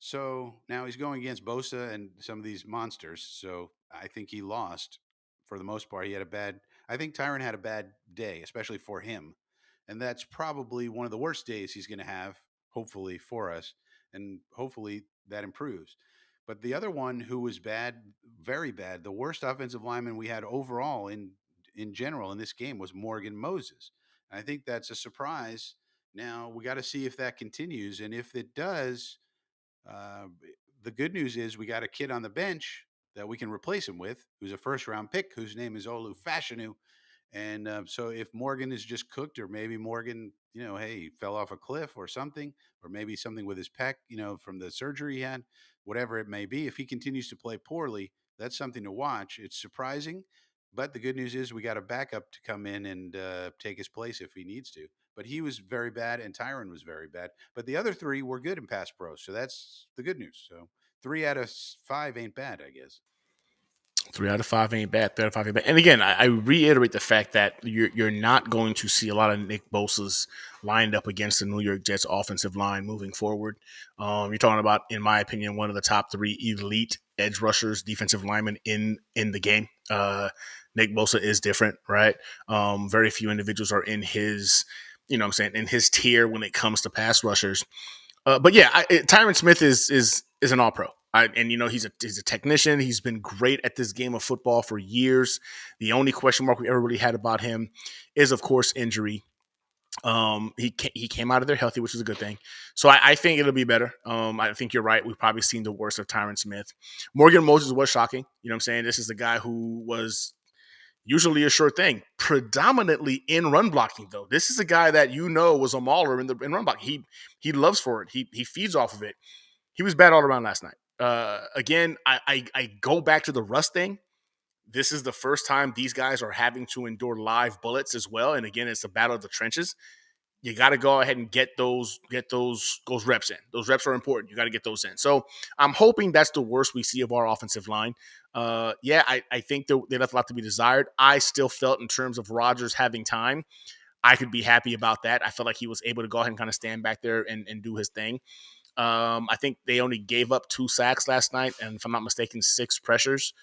So now he's going against Bosa and some of these monsters. So I think he lost for the most part. I think Tyron had a bad day, especially for him. And that's probably one of the worst days he's going to have, hopefully, for us. And hopefully that improves. But the other one who was bad, very bad, the worst offensive lineman we had overall in general in this game was Morgan Moses. And I think that's a surprise. Now we got to see if that continues, and if it does, uh, the good news is we got a kid on the bench that we can replace him with, who's a first round pick, whose name is Olu Fashanu. And so if Morgan is just cooked, or maybe Morgan, hey, he fell off a cliff or something, or maybe something with his pec, from the surgery he had, whatever it may be, if he continues to play poorly, that's something to watch. It's surprising, but the good news is we got a backup to come in and take his place if he needs to. But he was very bad, and Tyron was very bad. But the other three were good in pass pro, so that's the good news. So 3 out of 5 ain't bad, I guess. 3 out of 5 ain't bad. 3 out of 5 ain't bad. And again, I reiterate the fact that you're not going to see a lot of Nick Bosa's lined up against the New York Jets offensive line moving forward. You're talking about, in my opinion, one of the top 3 elite edge rushers, defensive linemen in the game. Nick Bosa is different, right? Very few individuals are in his, in his tier when it comes to pass rushers. But yeah, Tyron Smith is an all pro. He's a technician. He's been great at this game of football for years. The only question mark we ever really had about him is, of course, injury. He came out of there healthy, which is a good thing. So I think it'll be better. I think you're right. We've probably seen the worst of Tyron Smith. Morgan Moses was shocking. You know what I'm saying? This is the guy who was usually a sure thing, predominantly in run blocking, though. This is a guy that was a mauler in run blocking. He loves for it. He feeds off of it. He was bad all around last night. Again, I go back to the rust thing. This is the first time these guys are having to endure live bullets as well. And again, it's a battle of the trenches. You got to go ahead and get those reps in. Those reps are important. You got to get those in. So I'm hoping that's the worst we see of our offensive line. I think they left a lot to be desired. I still felt in terms of Rodgers having time, I could be happy about that. I felt like he was able to go ahead and kind of stand back there and do his thing. I think they only gave up 2 sacks last night, and if I'm not mistaken, 6 pressures.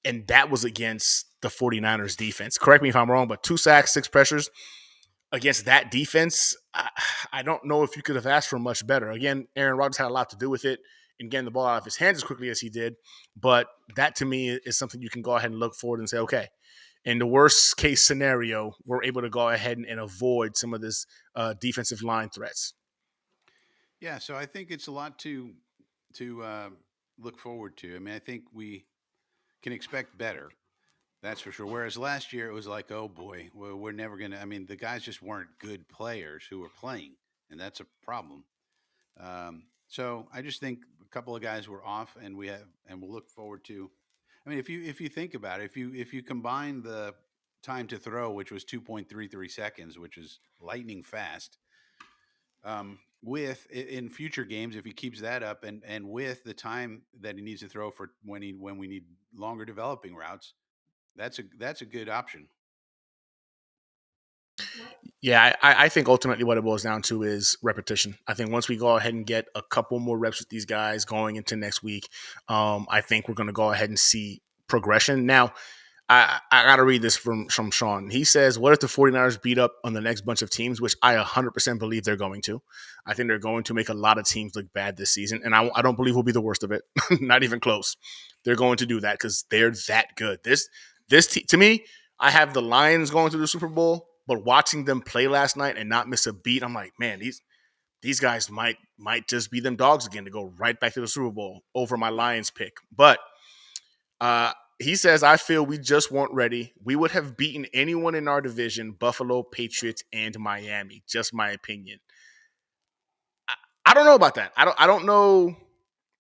And that was against the 49ers defense. Correct me if I'm wrong, but 2 sacks, 6 pressures against that defense. I don't know if you could have asked for much better. Again, Aaron Rodgers had a lot to do with it and getting the ball out of his hands as quickly as he did. But that to me is something you can go ahead and look forward and say, okay, in the worst case scenario, we're able to go ahead and avoid some of this defensive line threats. Yeah, so I think it's a lot to look forward to. I mean, I think we can expect better. That's for sure. Whereas last year it was like, oh boy, we're never gonna. I mean, the guys just weren't good players who were playing, and that's a problem. So I just think a couple of guys were off, and we'll look forward to. I mean, if you think about it, if you combine the time to throw, which was 2.33 seconds, which is lightning fast, with in future games, if he keeps that up, and with the time that he needs to throw for when we need longer developing routes, that's a good option. Yeah, I think ultimately what it boils down to is repetition. I think once we go ahead and get a couple more reps with these guys going into next week, I think we're going to go ahead and see progression. Now, I got to read this from Sean. He says, what if the 49ers beat up on the next bunch of teams, which I 100% believe they're going to. I think they're going to make a lot of teams look bad this season, and I don't believe we'll be the worst of it. Not even close. They're going to do that because they're that good. To me, I have the Lions going to the Super Bowl, but watching them play last night and not miss a beat, I'm like, man, these guys might just be them dogs again to go right back to the Super Bowl over my Lions pick. But he says, I feel we just weren't ready. We would have beaten anyone in our division, Buffalo, Patriots, and Miami. Just my opinion. I don't know about that. I don't know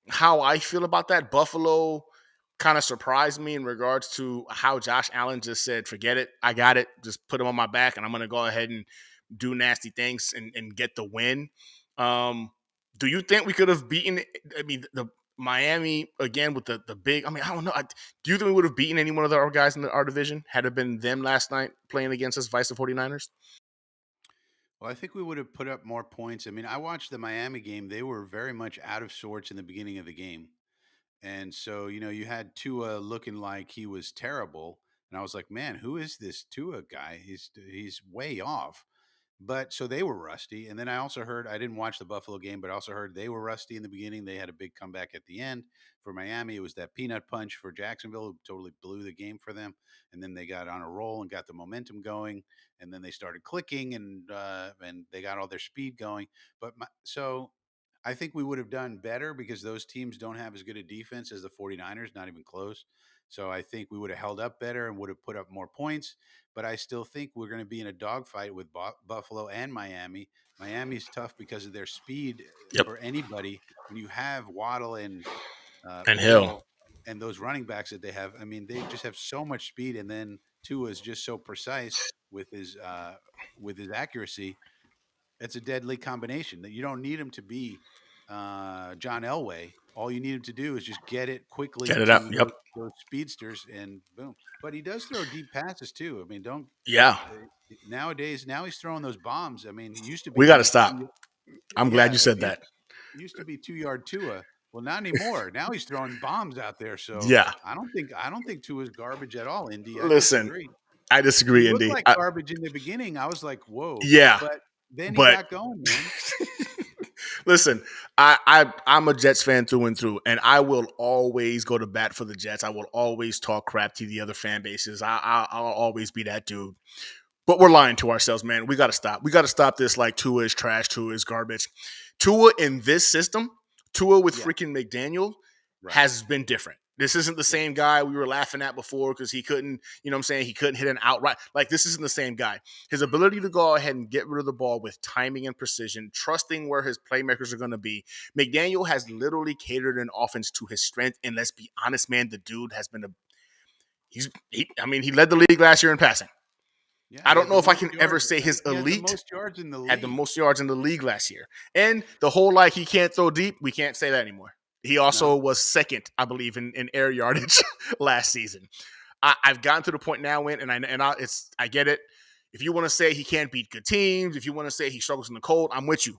how I feel about that. Buffalo kind of surprised me in regards to how Josh Allen just said, forget it. I got it. Just put him on my back, and I'm going to go ahead and do nasty things and get the win. Do you think we could have beaten the Miami again with the big? I mean, I don't know. Do you think we would have beaten any one of our guys in our division had it been them last night playing against us, vice the 49ers? Well, I think we would have put up more points. I mean, I watched the Miami game. They were very much out of sorts in the beginning of the game. And so, you had Tua looking like he was terrible. And I was like, man, who is this Tua guy? He's way off. But so they were rusty. And then I also heard, I didn't watch the Buffalo game, but I also heard they were rusty in the beginning. They had a big comeback at the end. For Miami, it was that peanut punch for Jacksonville, who totally blew the game for them. And then they got on a roll and got the momentum going. And then they started clicking and they got all their speed going. So I think we would have done better because those teams don't have as good a defense as the 49ers, not even close. So I think we would have held up better and would have put up more points. But I still think we're going to be in a dogfight with Buffalo and Miami. Miami's tough because of their speed Yep. for anybody. When you have Waddle and Hill and those running backs that they have, I mean, they just have so much speed. And then Tua is just so precise with his accuracy. It's a deadly combination that you don't need him to be John Elway. All you need him to do is just get it quickly get it to up. Yep. those speedsters and boom. But he does throw deep passes too. I mean, don't Yeah. Nowadays, now he's throwing those bombs. I mean, he used to be. We got to stop. I'm glad you said that. Used to be 2-yard Tua. Well, not anymore. Now he's throwing bombs out there. So yeah, I don't think Tua's garbage at all. Indy, listen, I disagree. He looked Indy, like garbage in the beginning. I was like, whoa. Yeah, but then he got going, man. Listen, I'm a Jets fan through and through, and I will always go to bat for the Jets. I will always talk crap to the other fan bases. I'll always be that dude. But we're lying to ourselves, man. We got to stop. We got to stop this like Tua is trash, Tua is garbage. Tua in this system, Tua with freaking McDaniel has been different. This isn't the same guy we were laughing at before because he couldn't, he couldn't hit an outright. Like, this isn't the same guy. His ability to go ahead and get rid of the ball with timing and precision, trusting where his playmakers are going to be. McDaniel has literally catered an offense to his strength. And let's be honest, man, the dude has been he led the league last year in passing. Yeah, I he don't had know the if I most can yards. ever say his He had the elite most yards in the had the league. most yards in the league last year. And the whole he can't throw deep, we can't say that anymore. He also was second, I believe, in air yardage last season. I've gotten to the point now I get it. If you want to say he can't beat good teams, if you want to say he struggles in the cold, I'm with you.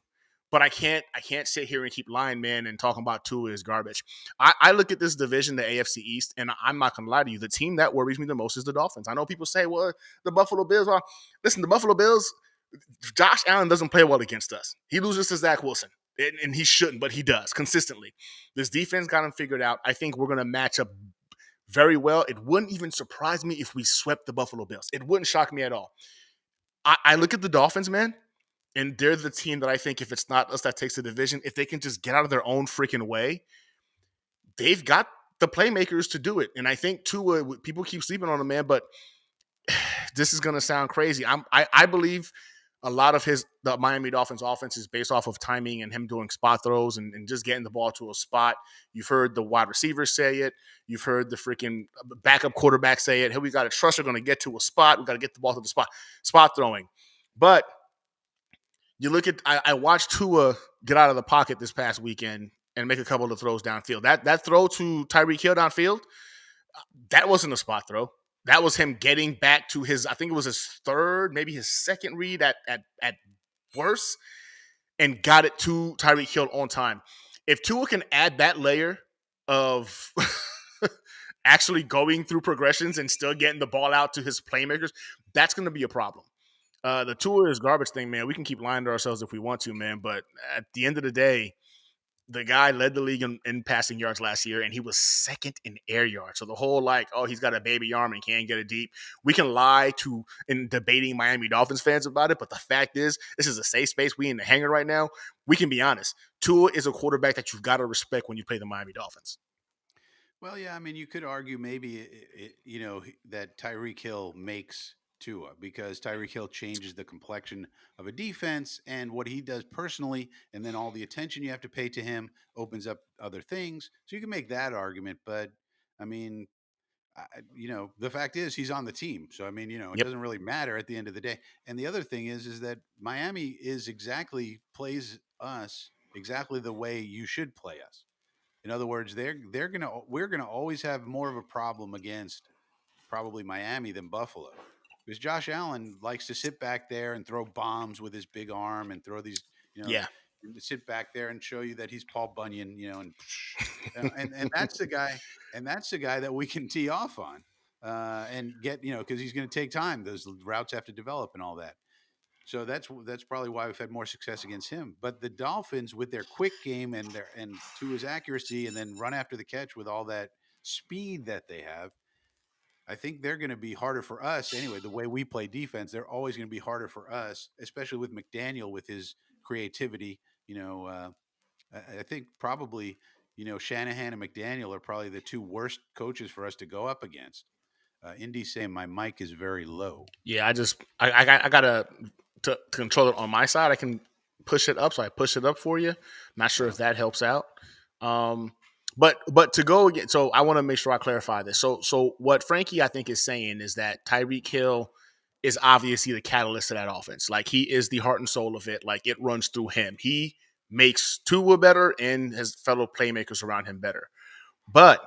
But I can't sit here and keep lying, man, and talking about Tua is garbage. I look at this division, the AFC East, and I'm not gonna lie to you. The team that worries me the most is the Dolphins. I know people say, well, the Buffalo Bills are. Listen, the Buffalo Bills, Josh Allen doesn't play well against us. He loses to Zach Wilson. And he shouldn't, but he does consistently. This defense got him figured out. I think we're going to match up very well. It wouldn't even surprise me if we swept the Buffalo Bills. It wouldn't shock me at all. I look at the Dolphins, man, and they're the team that I think if it's not us that takes the division, if they can just get out of their own freaking way, they've got the playmakers to do it. And I think Tua, people keep sleeping on him, man, but this is going to sound crazy. I believe a lot of the Miami Dolphins offense is based off of timing and him doing spot throws and just getting the ball to a spot. You've heard the wide receivers say it. You've heard the freaking backup quarterback say it. Hey, we got to trust we're going to get to a spot. We got to get the ball to the spot throwing. But you look at, I watched Tua get out of the pocket this past weekend and make a couple of throws downfield. That throw to Tyreek Hill downfield, that wasn't a spot throw. That was him getting back to I think it was his third, maybe his second read at worst, and got it to Tyreek Hill on time. If Tua can add that layer of actually going through progressions and still getting the ball out to his playmakers, that's going to be a problem. The Tua is garbage thing, man. We can keep lying to ourselves if we want to, man. But at the end of the day, the guy led the league in passing yards last year, and he was second in air yards. So the whole he's got a baby arm and can't get it deep. We can lie in debating Miami Dolphins fans about it, but the fact is, this is a safe space. We in the hangar right now. We can be honest. Tua is a quarterback that you've got to respect when you play the Miami Dolphins. Well, yeah, I mean, you could argue maybe that Tyreek Hill makes Tua because Tyreek Hill changes the complexion of a defense and what he does personally, and then all the attention you have to pay to him opens up other things. So you can make that argument, but I mean, the fact is he's on the team. So I mean, it doesn't really matter at the end of the day. And the other thing is that Miami plays us exactly the way you should play us. In other words, we're gonna always have more of a problem against probably Miami than Buffalo. Because Josh Allen likes to sit back there and throw bombs with his big arm and throw these, Yeah. sit back there and show you that he's Paul Bunyan, and that's the guy, that we can tee off on and get, because he's going to take time. Those routes have to develop and all that. So that's probably why we've had more success against him. But the Dolphins, with their quick game and to his accuracy, and then run after the catch with all that speed that they have, I think they're going to be harder for us anyway. The way we play defense, they're always going to be harder for us, especially with McDaniel with his creativity. I think probably Shanahan and McDaniel are probably the two worst coaches for us to go up against. Indy's saying my mic is very low. Yeah, I gotta to control it on my side. I can push it up, so I push it up for you. Not sure if that helps out. But to go again, so I want to make sure I clarify this. So what Frankie I think is saying is that Tyreek Hill is obviously the catalyst to that offense. Like, he is the heart and soul of it. Like, it runs through him. He makes Tua better and his fellow playmakers around him better. But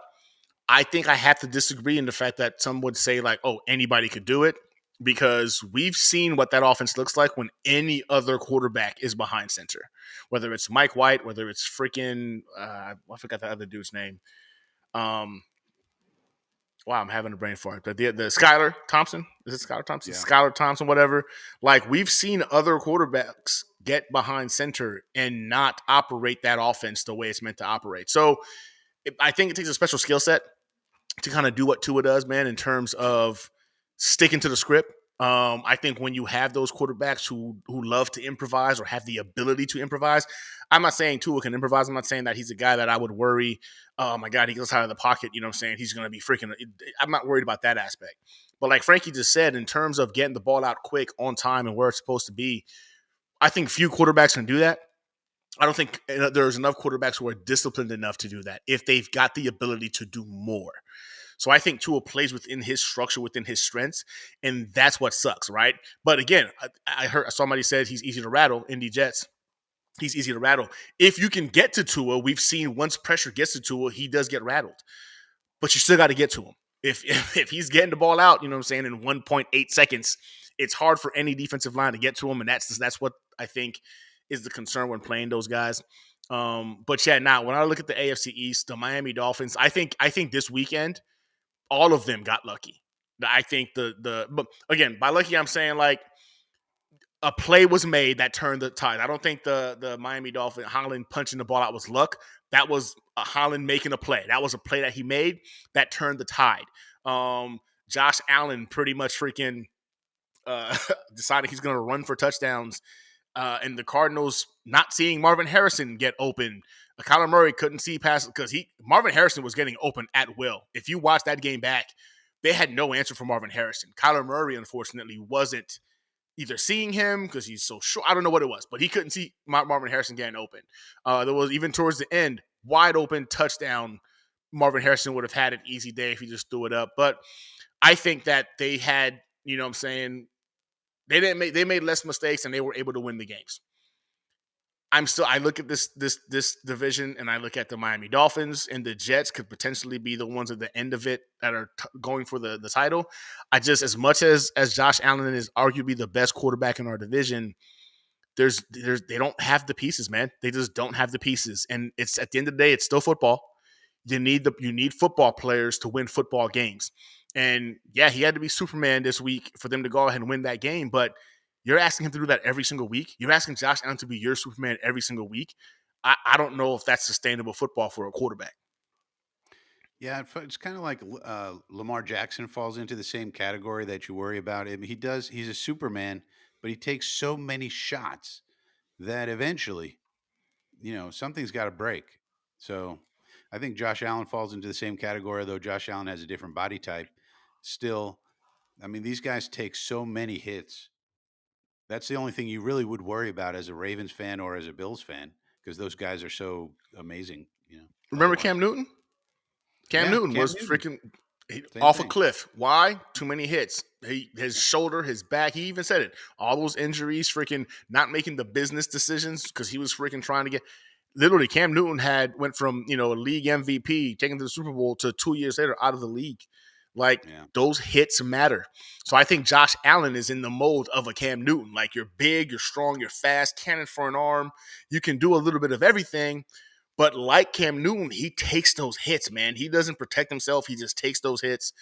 I think I have to disagree in the fact that some would say, like, oh, anybody could do it, because we've seen what that offense looks like when any other quarterback is behind center, whether it's Mike White, whether it's freaking I forgot the other dude's name. Wow, I'm having a brain fart. But the Skylar Thompson, is it Skylar Thompson? Yeah. Skylar Thompson, whatever. Like, we've seen other quarterbacks get behind center and not operate that offense the way it's meant to operate. So I think it takes a special skill set to kind of do what Tua does, man, in terms of sticking to the script I think when you have those quarterbacks who love to improvise or have the ability to improvise, I'm not saying Tua can improvise. I'm not saying that he's a guy that I would worry. Oh my God, he goes out of the pocket. You know what I'm saying? He's going to be freaking. I'm not worried about that aspect. But like Frankie just said, in terms of getting the ball out quick, on time, and where it's supposed to be, I think few quarterbacks can do that. I don't think there's enough quarterbacks who are disciplined enough to do that if they've got the ability to do more. So I think Tua plays within his structure, within his strengths, and that's what sucks, right? But again, I heard somebody said he's easy to rattle. Indy Jets, he's easy to rattle. If you can get to Tua, we've seen once pressure gets to Tua, he does get rattled. But you still got to get to him. If he's getting the ball out, you know what I'm saying, in 1.8 seconds, it's hard for any defensive line to get to him, and that's what I think is the concern when playing those guys. But yeah, now when I look at the AFC East, the Miami Dolphins, I think this weekend all of them got lucky. I think but again, by lucky I'm saying like a play was made that turned the tide. I don't think the Miami Dolphins Holland punching the ball out was luck. That was Holland making a play. That was a play that he made that turned the tide. Josh Allen pretty much freaking decided he's going to run for touchdowns, and the Cardinals not seeing Marvin Harrison get open. Kyler Murray couldn't see past because Marvin Harrison was getting open at will. If you watch that game back, they had no answer for Marvin Harrison. Kyler Murray, unfortunately, wasn't either seeing him because he's so short. I don't know what it was, but he couldn't see Marvin Harrison getting open. There was even towards the end, wide open touchdown. Marvin Harrison would have had an easy day if he just threw it up. But I think that they had, you know what I'm saying, they made less mistakes and they were able to win the games. I look at this division and I look at the Miami Dolphins, and the Jets could potentially be the ones at the end of it that are going for the title. I just, as much as Josh Allen is arguably the best quarterback in our division, there's they don't have the pieces, man. They just don't have the pieces. And it's at the end of the day, it's still football. You need football players to win football games. And yeah, he had to be Superman this week for them to go ahead and win that game, but you're asking him to do that every single week. You're asking Josh Allen to be your Superman every single week. I don't know if that's sustainable football for a quarterback. Yeah, it's kind of like Lamar Jackson falls into the same category that you worry about him. He's a Superman, but he takes so many shots that eventually, something's got to break. So I think Josh Allen falls into the same category, though Josh Allen has a different body type. Still, I mean, these guys take so many hits. That's the only thing you really would worry about as a Ravens fan or as a Bills fan, because those guys are so amazing, Remember otherwise. Cam Newton? Cam Yeah, Newton Cam was Newton, freaking same off a thing. cliff. Why? Too many hits. His shoulder, his back. He even said it. All those injuries, freaking not making the business decisions because he was freaking trying to get. Literally, Cam Newton went from a league MVP, taken to the Super Bowl, to 2 years later out of the league. Like Yeah. those hits matter. So I think Josh Allen is in the mold of a Cam Newton. Like you're big, you're strong, you're fast, cannon for an arm. You can do a little bit of everything. But like Cam Newton, he takes those hits, man. He doesn't protect himself. He just takes those hits.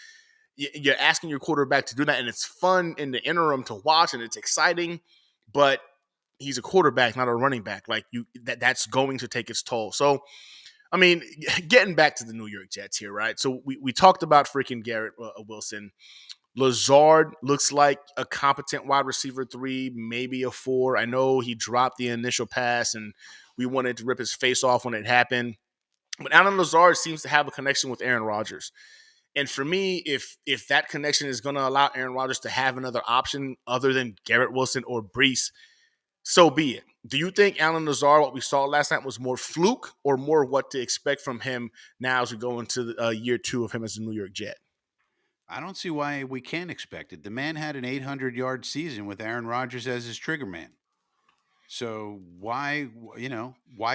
You're asking your quarterback to do that, and it's fun in the interim to watch, and it's exciting. But he's a quarterback, not a running back. Like that's going to take its toll. So, I mean, getting back to the New York Jets here, right? So we talked about freaking Garrett Wilson. Lazard looks like a competent wide receiver 3, maybe a 4. I know he dropped the initial pass, and we wanted to rip his face off when it happened. But Alan Lazard seems to have a connection with Aaron Rodgers. And for me, if that connection is going to allow Aaron Rodgers to have another option other than Garrett Wilson or Brees, so be it. Do you think Alan Lazard, what we saw last night, was more fluke or more what to expect from him now as we go into year 2 of him as a New York Jet? I don't see why we can't expect it. The man had an 800-yard season with Aaron Rodgers as his trigger man. So why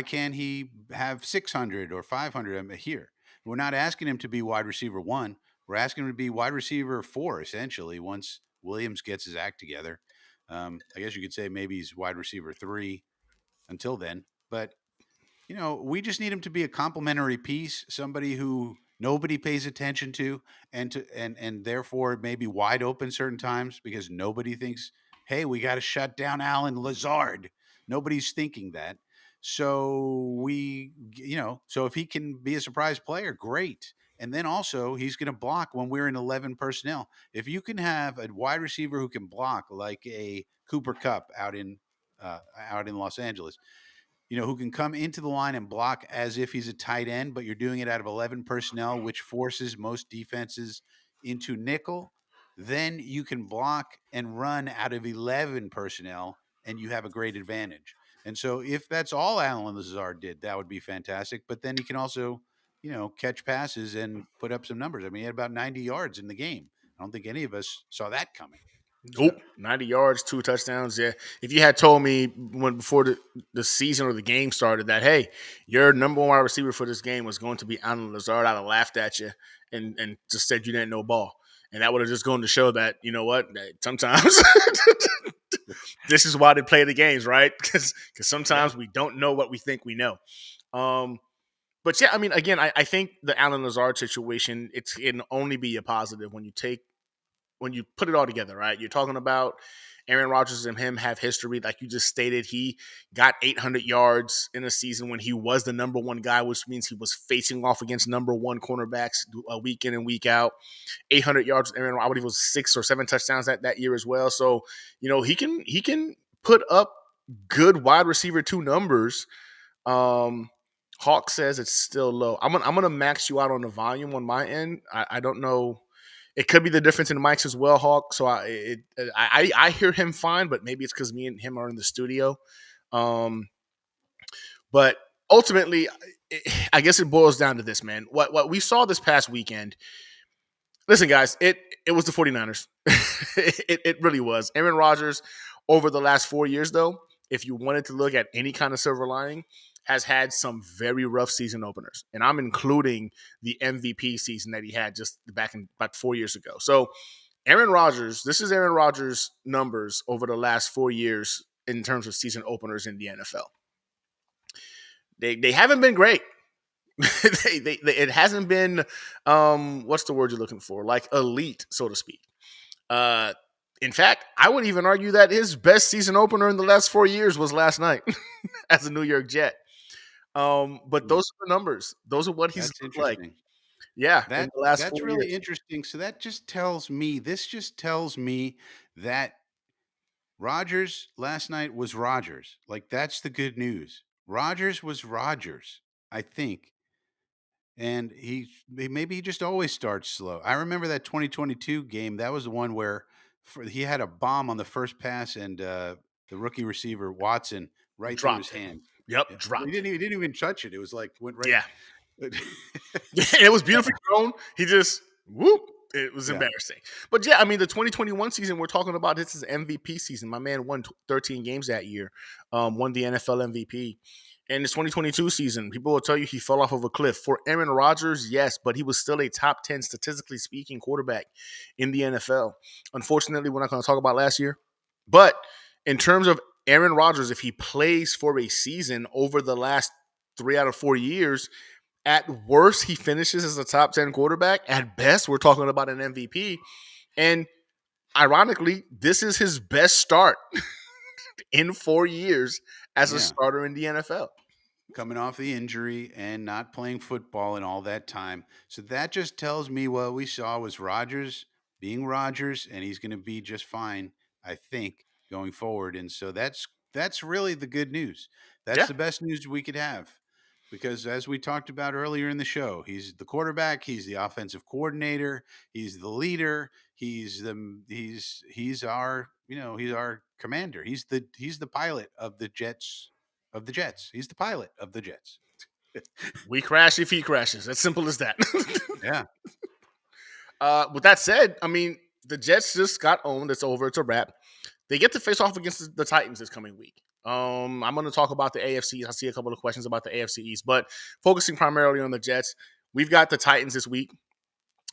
can't he have 600 or 500 here? We're not asking him to be wide receiver 1. We're asking him to be wide receiver 4, essentially, once Williams gets his act together. I guess you could say maybe he's wide receiver 3 until then. But we just need him to be a complementary piece, somebody who nobody pays attention to, and therefore maybe wide open certain times because nobody thinks, hey, we got to shut down Alan Lazard. Nobody's thinking that. So so if he can be a surprise player, great. And then also, he's going to block when we're in 11 personnel. If you can have a wide receiver who can block like a Cooper Cup out in Los Angeles, who can come into the line and block as if he's a tight end, but you're doing it out of 11 personnel, which forces most defenses into nickel, then you can block and run out of 11 personnel and you have a great advantage. And so if that's all Alan Lazard did, that would be fantastic. But then he can also, catch passes and put up some numbers. I mean, he had about 90 yards in the game. I don't think any of us saw that coming. So, Nope, 90 yards, 2 touchdowns. Yeah. If you had told me before the season or the game started that, hey, your number one wide receiver for this game was going to be Alan Lazard, I'd have laughed at you and just said you didn't know ball. And that would have just gone to show that, you know what, that sometimes this is why they play the games, right? Because yeah, sometimes we don't know what we think we know. Um, but yeah, I mean, again, I think the Alan Lazard situation, it can only be a positive when you put it all together, right? You're talking about Aaron Rodgers and him have history. Like you just stated, he got 800 yards in a season when he was the number one guy, which means he was facing off against number one cornerbacks week in and week out. 800 yards. Aaron, I believe it was 6 or 7 touchdowns that year as well. So, he can put up good wide receiver two numbers. Um, Hawk says it's still low. I'm gonna max you out on the volume on my end. I don't know. It could be the difference in the mics as well, Hawk. So I hear him fine, but maybe it's because me and him are in the studio. Um, but ultimately, I guess it boils down to this, man. What we saw this past weekend. Listen, guys, it was the 49ers. it really was. Aaron Rodgers over the last 4 years, though, if you wanted to look at any kind of silver lining, has had some very rough season openers. And I'm including the MVP season that he had just back in about 4 years ago. So Aaron Rodgers, this is Aaron Rodgers' numbers over the last 4 years in terms of season openers in the NFL. They haven't been great. It hasn't been what's the word you're looking for? Like elite, so to speak. Uh in fact, I would even argue that his best season opener in the last 4 years was last night as a New York Jet. But hmm, those are the numbers. Those are what he's that's looked like. interesting. Yeah, in That the last that's 4 really years. interesting. So this just tells me that Rogers last night was Rogers. Like that's the good news. Rogers was Rogers, I think. And maybe he just always starts slow. I remember that 2022 game. That was the one where he had a bomb on the first pass, and the rookie receiver Watson right through his Dropped it. hands. Yep, Yeah, dropped it. he didn't even touch it. It was like went right. Yeah. Yeah, it was beautifully thrown. He just whoop. It was Yeah, embarrassing. But yeah, I mean, the 2021 season we're talking about, this is MVP season. My man won 13 games that year, won the NFL MVP. And this 2022 season, people will tell you he fell off of a cliff. For Aaron Rodgers, yes, but he was still a top 10, statistically speaking, quarterback in the NFL. Unfortunately, we're not going to talk about last year. But in terms of Aaron Rodgers, if he plays for a season over the last 3 out of 4 years, at worst, he finishes as a top 10 quarterback. At best, we're talking about an MVP. And ironically, this is his best start in 4 years as a yeah. starter in the NFL. Coming off the injury and not playing football in all that time. So that just tells me what we saw was Rogers being Rogers, and he's going to be just fine, I think, going forward. And so that's really the good news. That's Yeah, the best news we could have. Because as we talked about earlier in the show, he's the quarterback, he's the offensive coordinator, he's the leader, he's our, he's our commander. He's the pilot of the Jets. He's the pilot of the Jets. we crash if he crashes. As simple as that. Yeah. With that said, I mean, the Jets just got owned. It's over. It's a wrap. They get to face off against the Titans this coming week. I'm going to talk about the AFC. I see a couple of questions about the AFC East, but focusing primarily on the Jets, we've got the Titans this week.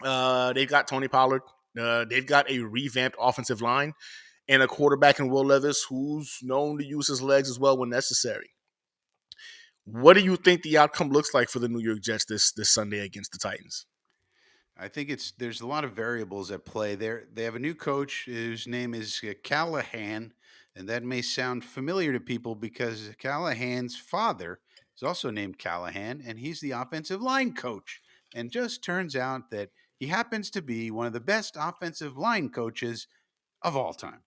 They've got Tony Pollard. They've got a revamped offensive line and a quarterback in Will Levis who's known to use his legs as well when necessary. What do you think the outcome looks like for the New York Jets this Sunday against the Titans? I think there's a lot of variables at play there. They have a new coach whose name is Callahan, and that may sound familiar to people because Callahan's father is also named Callahan, and he's the offensive line coach and just turns out that he happens to be one of the best offensive line coaches of all time.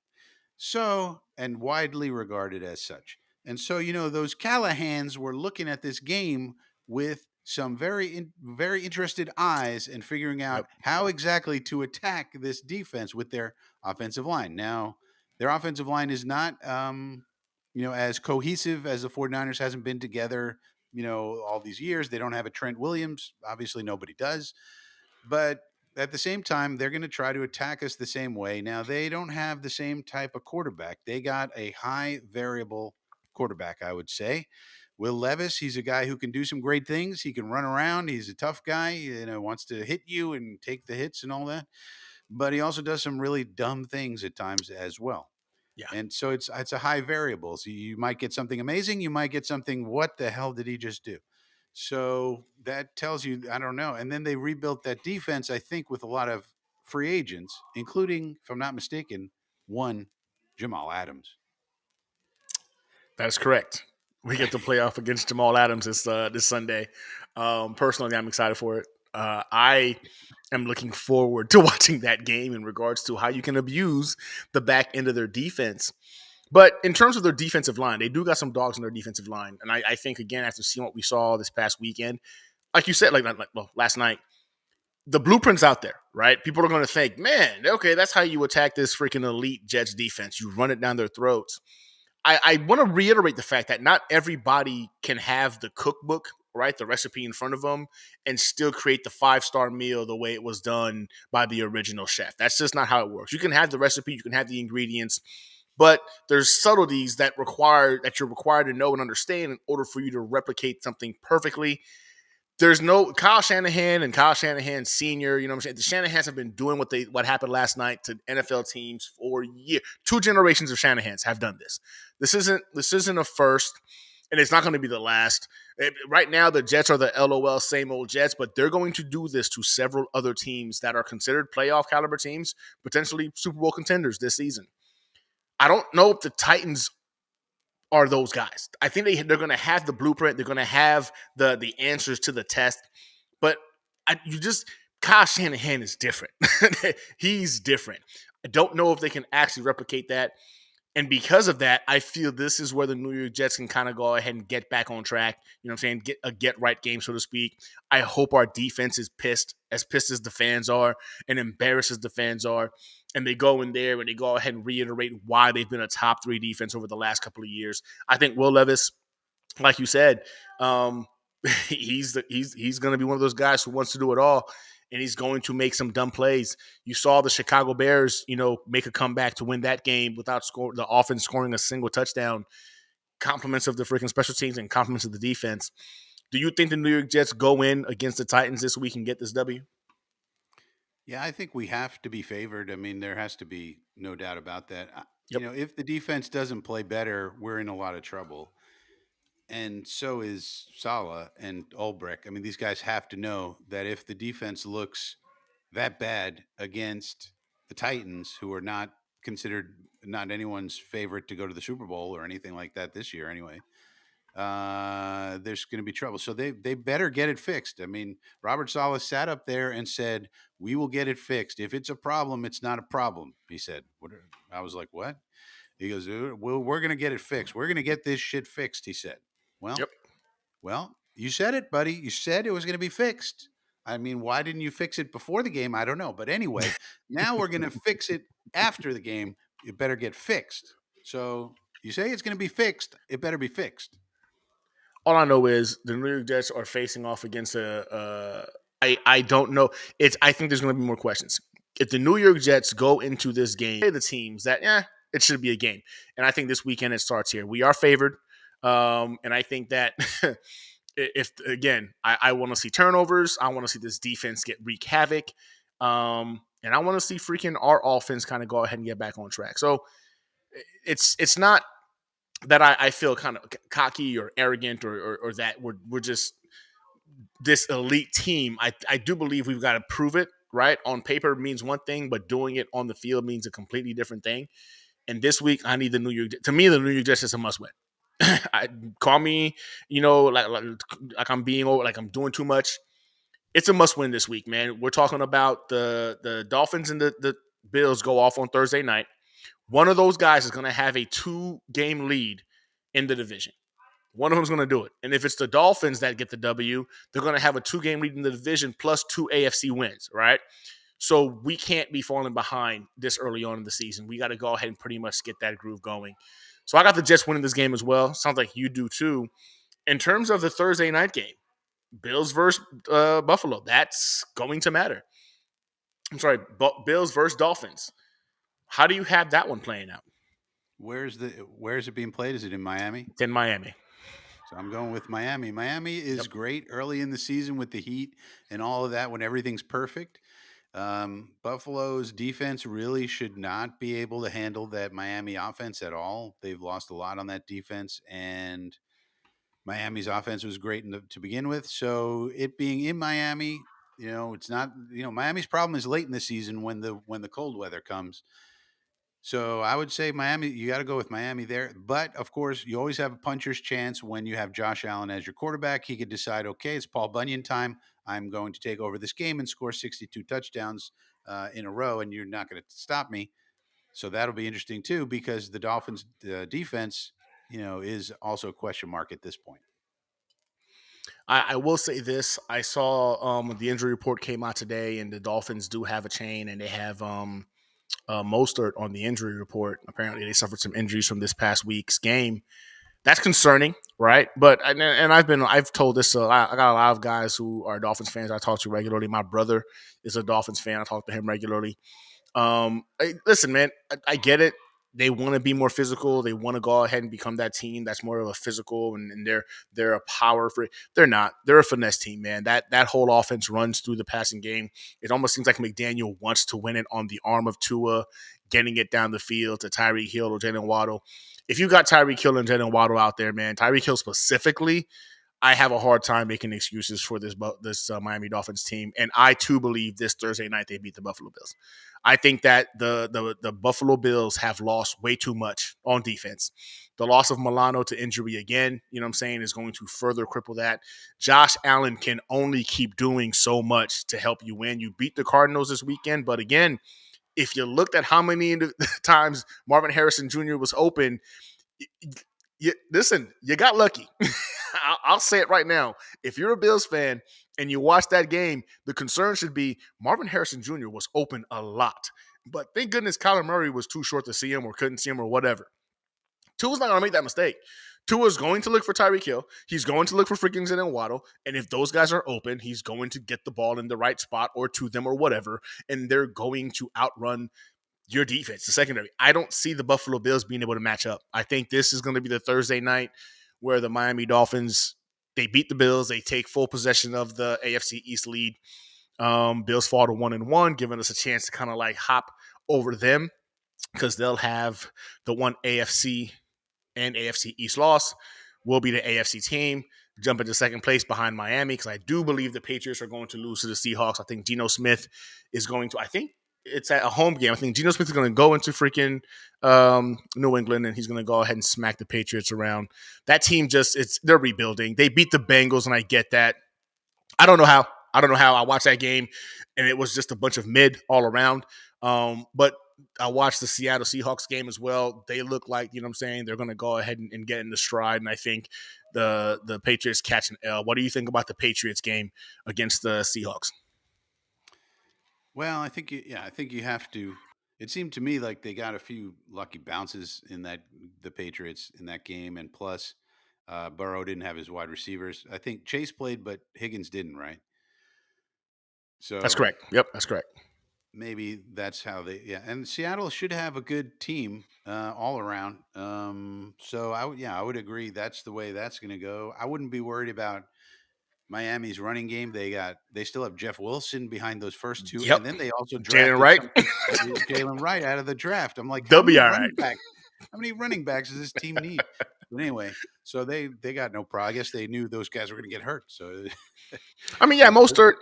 So, and widely regarded as such. And so, those Callahans were looking at this game with some very interested eyes and figuring out Yep. how exactly to attack this defense with their offensive line. Now, their offensive line is not, as cohesive as the 49ers hasn't been together, all these years. They don't have a Trent Williams. Obviously, nobody does. But at the same time, they're going to try to attack us the same way. Now, they don't have the same type of quarterback. They got a high variable quarterback, I would say. Will Levis, he's a guy who can do some great things. He can run around. He's a tough guy, wants to hit you and take the hits and all that. But he also does some really dumb things at times as well. Yeah. And so it's a high variable. So you might get something amazing. You might get something, what the hell did he just do? So that tells you, I don't know. And then they rebuilt that defense, I think, with a lot of free agents, including, if I'm not mistaken, one Jamal Adams. That's correct. We get to play off against Jamal Adams this Sunday. Personally, I'm excited for it. I am looking forward to watching that game in regards to how you can abuse the back end of their defense. But in terms of their defensive line, they do got some dogs in their defensive line. And I think, again, after seeing what we saw this past weekend, like you said, last night, the blueprint's out there, right? People are going to think, man, okay, that's how you attack this freaking elite Jets defense. You run it down their throats. I want to reiterate the fact that not everybody can have the cookbook, right, the recipe in front of them, and still create the 5-star meal the way it was done by the original chef. That's just not how it works. You can have the recipe, you can have the ingredients, but there's subtleties that you're required to know and understand in order for you to replicate something perfectly. There's no Kyle Shanahan and Kyle Shanahan Senior. You know what I'm saying? The Shanahans have been doing what happened last night to NFL teams for years. 2 generations of Shanahans have done this. This isn't a first, and it's not going to be the last. Right now, the Jets are the LOL same old Jets, but they're going to do this to several other teams that are considered playoff caliber teams, potentially Super Bowl contenders this season. I don't know if the Titans are those guys. I think they're going to have the blueprint. They're going to have the answers to the test. But Kyle Shanahan is different. He's different. I don't know if they can actually replicate that. And because of that, I feel this is where the New York Jets can kind of go ahead and get back on track. You know what I'm saying? Get a get-right game, so to speak. I hope our defense is pissed as the fans are and embarrassed as the fans are. And they go in there and they go ahead and reiterate why they've been a top 3 defense over the last couple of years. I think Will Levis, like you said, he's going to be one of those guys who wants to do it all, and he's going to make some dumb plays. You saw the Chicago Bears, make a comeback to win that game without the offense scoring a single touchdown. Compliments of the freaking special teams and compliments of the defense. Do you think the New York Jets go in against the Titans this week and get this W? Yeah, I think we have to be favored. I mean, there has to be no doubt about that. Yep. If the defense doesn't play better, we're in a lot of trouble. And so is Saleh and Ulbrich. I mean, these guys have to know that if the defense looks that bad against the Titans, who are not considered not anyone's favorite to go to the Super Bowl or anything like that this year anyway, there's going to be trouble. So they better get it fixed. I mean, Robert Saleh sat up there and said, "We will get it fixed. If it's a problem, it's not a problem." He said. I was like, "What?" He goes, "Well, we're going to get it fixed. We're going to get this shit fixed." He said. Well, Yep. well, you said it, buddy. You said it was going to be fixed. I mean, why didn't you fix it before the game? I don't know. But anyway, now we're going to fix it after the game. It better get fixed. So you say it's going to be fixed. It better be fixed. All I know is the New York Jets are facing off against I don't know. I think there's going to be more questions. If the New York Jets go into this game, the teams that it should be a game, and I think this weekend it starts here. We are favored, and I think that if again, I want to see turnovers. I want to see this defense wreak havoc, and I want to see freaking our offense kind of go ahead and get back on track. So it's not that I feel kind of cocky or arrogant or that we're just this elite team. I do believe we've got to prove it, right? On paper means one thing, but doing it on the field means a completely different thing. And this week, I need the New York. To me, the New York Jets is a must win. Call me, like I'm being over, like I'm doing too much. it's a must win this week, man. We're talking about the Dolphins and the Bills go off on Thursday night. One of those guys is going to have a 2-game lead in the division. One of them's going to do it. And if it's the Dolphins that get the W, they're going to have a 2-game lead in the division plus 2 AFC wins, right? So we can't be falling behind this early on in the season. We got to go ahead and pretty much get that groove going. So I got the Jets winning this game as well. Sounds like you do too. In terms of the Thursday night game, Bills versus Buffalo, that's going to matter. I'm sorry, Bills versus Dolphins. How do you have that one playing out? Where's it being played? Is it in Miami? It's in Miami. So I'm going with Miami. Miami is Yep. great early in the season with the heat and all of that when everything's perfect. Buffalo's defense really should not be able to handle that Miami offense at all. They've lost a lot on that defense, and Miami's offense was great to begin with. So it being in Miami, it's not. Miami's problem is late in the season when the cold weather comes. So I would say Miami. You got to go with Miami there. But of course, you always have a puncher's chance when you have Josh Allen as your quarterback. He could decide, okay, it's Paul Bunyan time. I'm going to take over this game and score 62 touchdowns in a row, and you're not going to stop me. So that'll be interesting too, because the Dolphins' defense, is also a question mark at this point. I will say this. I saw the injury report came out today, and the Dolphins do have a chain, and they have Mostert on the injury report. Apparently, they suffered some injuries from this past week's game. That's concerning, right? But I've told this. I got a lot of guys who are Dolphins fans I talk to regularly. My brother is a Dolphins fan. I talk to him regularly. Listen, man, I get it. They want to be more physical. They want to go ahead and become that team that's more of a physical, and they're a power for. They're not. They're a finesse team, man. That whole offense runs through the passing game. It almost seems like McDaniel wants to win it on the arm of Tua, getting it down the field to Tyreek Hill or Jalen Waddle. If you got Tyreek Hill and Jalen Waddle out there, man, Tyreek Hill specifically, I have a hard time making excuses for this Miami Dolphins team, and I too believe this Thursday night they beat the Buffalo Bills. I think that the Buffalo Bills have lost way too much on defense. The loss of Milano to injury again, you know what I'm saying, is going to further cripple that. Josh Allen can only keep doing so much to help you win. You beat the Cardinals this weekend, but again, if you looked at how many times Marvin Harrison Jr. was open, listen, you got lucky. I'll say it right now. If you're a Bills fan and you watch that game, the concern should be Marvin Harrison Jr. was open a lot. But thank goodness Kyler Murray was too short to see him or couldn't see him or whatever. Tua's not going to make that mistake. Tua's going to look for Tyreek Hill. He's going to look for freaking Jalen Waddle. And if those guys are open, he's going to get the ball in the right spot or to them or whatever. And they're going to outrun your defense, the secondary. I don't see the Buffalo Bills being able to match up. I think this is going to be the Thursday night where the Miami Dolphins, they beat the Bills. They take full possession of the AFC East lead. Bills fall to 1-1, giving us a chance to kind of like hop over them because they'll have the one AFC and AFC East loss. We'll be the AFC team, jump into second place behind Miami because I do believe the Patriots are going to lose to the Seahawks. I think Geno Smith is going to, I think it's at a home game. I think Geno Smith is going to go into freaking New England, and he's going to go ahead and smack the Patriots around. That team they're rebuilding. They beat the Bengals, and I get that. I don't know how. I watched that game, and it was just a bunch of mid all around. But I watched the Seattle Seahawks game as well. They look like, you know what I'm saying, they're going to go ahead and get in the stride, and I think the Patriots catch an L. What do you think about the Patriots game against the Seahawks? Well, I think you have to. It seemed to me like they got a few lucky bounces in the Patriots in that game, and plus, Burrow didn't have his wide receivers. I think Chase played, but Higgins didn't, right? So That's correct. Yep, that's correct. maybe that's how they. Yeah, and Seattle should have a good team all around. So I would agree. That's the way that's going to go. I wouldn't be worried about Miami's running game. They still have Jeff Wilson behind those first two, Yep. and then they also Jalen drafted Wright. Jalen Wright out of the draft. I'm like, They'll be all right. How many running backs does this team need? But anyway, so they got no problem. I guess they knew those guys were going to get hurt. So I mean, yeah, Mostert,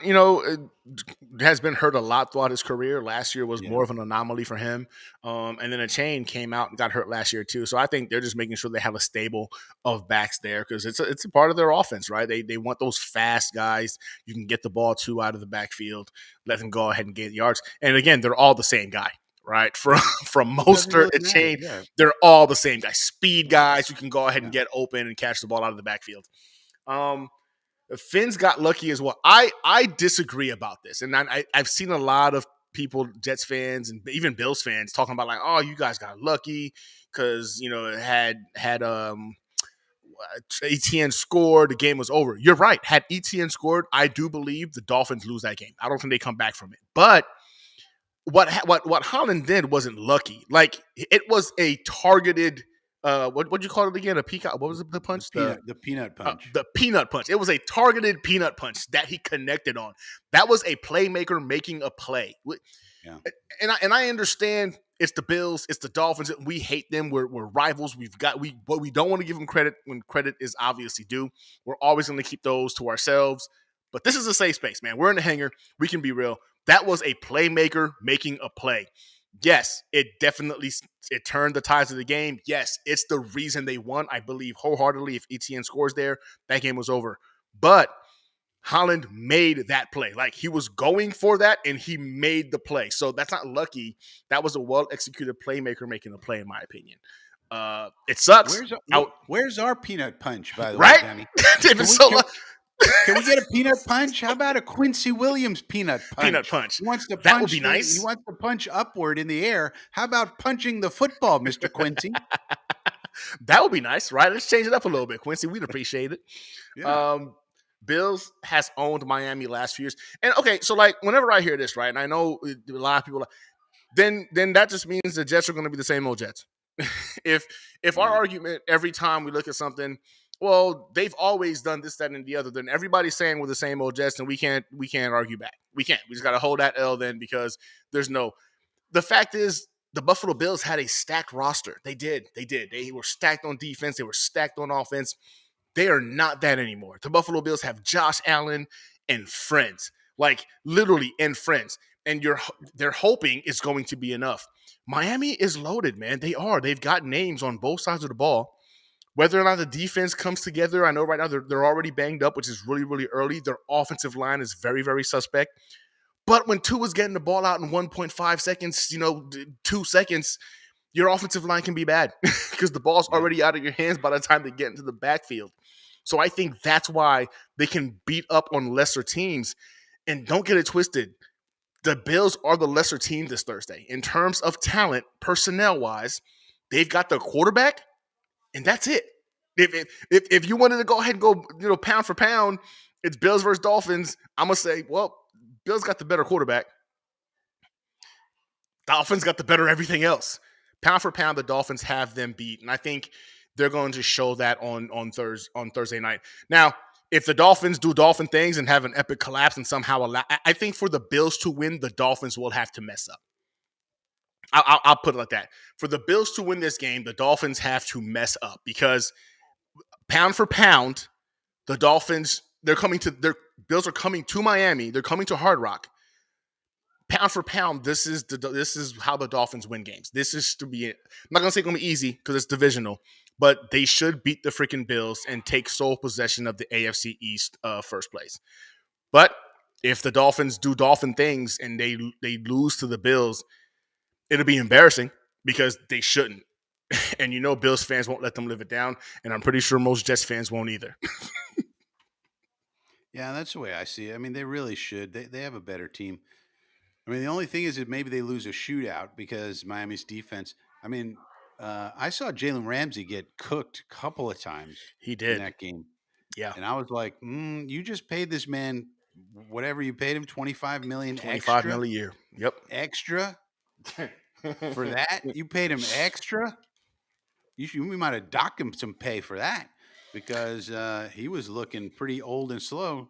has been hurt a lot throughout his career. Last year was Yeah. more of an anomaly for him. And then a chain came out and got hurt last year too. So I think they're just making sure they have a stable of backs there because it's a part of their offense, right? They want those fast guys you can get the ball to out of the backfield, let them go ahead and get yards. And again, they're all the same guy. Right, from Mostert really and matter, Chain, yeah. they're all the same guys. Speed guys who can go ahead and get open and catch the ball out of the backfield. Finn's got lucky as well. I disagree about this, and I've seen a lot of people, Jets fans and even Bills fans, talking about like, oh, you guys got lucky because it had ETN scored, the game was over. You're right. Had ETN scored, I do believe the Dolphins lose that game. I don't think they come back from it. But what Holland did wasn't lucky. Like it was a targeted. What'd you call it again? A peacock? What was the punch? The peanut punch. The peanut punch. It was a targeted peanut punch that he connected on. That was a playmaker making a play. Yeah. And I understand it's the Bills, it's the Dolphins. We hate them. We're rivals. But we don't want to give them credit when credit is obviously due. We're always going to keep those to ourselves. But this is a safe space, man. We're in the hangar. We can be real. That was a playmaker making a play. Yes, it definitely turned the tides of the game. Yes, it's the reason they won. I believe wholeheartedly if ETN scores there, that game was over. But Holland made that play. Like he was going for that and he made the play. So that's not lucky. That was a well-executed playmaker making a play, in my opinion. It sucks. Where's our peanut punch, by the right? way, Danny? Can we get a peanut punch? How about a Quincy Williams peanut punch? Peanut punch. He wants to punch. That would be nice. He wants to punch upward in the air. How about punching the football, Mr. Quincy? That would be nice, right? Let's change it up a little bit, Quincy. We'd appreciate it. Yeah. Bills has owned Miami last few years. And okay, so like whenever I hear this, right, and I know a lot of people, then that just means the Jets are going to be the same old Jets. if our argument every time we look at something, well, they've always done this, that, and the other, then everybody's saying we're the same old Jets, and we can't argue back. We can't. We just got to hold that L then because there's no. The fact is, the Buffalo Bills had a stacked roster. They did. They were stacked on defense. They were stacked on offense. They are not that anymore. The Buffalo Bills have Josh Allen and friends, like literally and friends, and they're hoping it's going to be enough. Miami is loaded, man. They are. They've got names on both sides of the ball. Whether or not the defense comes together, I know right now they're already banged up, which is really, really early. Their offensive line is very, very suspect. But when Tua's getting the ball out in 1.5 seconds, 2 seconds, your offensive line can be bad because the ball's already out of your hands by the time they get into the backfield. So I think that's why they can beat up on lesser teams. And don't get it twisted. The Bills are the lesser team this Thursday. In terms of talent, personnel-wise, they've got the quarterback, and that's it. If you wanted to go ahead and go, pound for pound, it's Bills versus Dolphins. I'm gonna say, well, Bills got the better quarterback. Dolphins got the better everything else. Pound for pound, the Dolphins have them beat, and I think they're going to show that on Thursday night. Now, if the Dolphins do Dolphin things and have an epic collapse and somehow I think for the Bills to win, the Dolphins will have to mess up. I'll put it like that. For the Bills to win this game, the Dolphins have to mess up because pound for pound, the Dolphins, their Bills are coming to Miami. They're coming to Hard Rock. Pound for pound, this is how the Dolphins win games. This is to be it. I'm not going to say it's going to be easy because it's divisional, but they should beat the freaking Bills and take sole possession of the AFC East first place. But if the Dolphins do Dolphin things and they lose to the Bills, it'll be embarrassing because they shouldn't. And Bills fans won't let them live it down. And I'm pretty sure most Jets fans won't either. Yeah, that's the way I see it. I mean, they really should. They have a better team. I mean, the only thing is that maybe they lose a shootout because Miami's defense. I mean, I saw Jalen Ramsey get cooked a couple of times. He did in that game. Yeah. And I was like, you just paid this man whatever you paid him, $25 million $25 million a year. Yep. Extra for that? You paid him extra? We might have docked him some pay for that because he was looking pretty old and slow.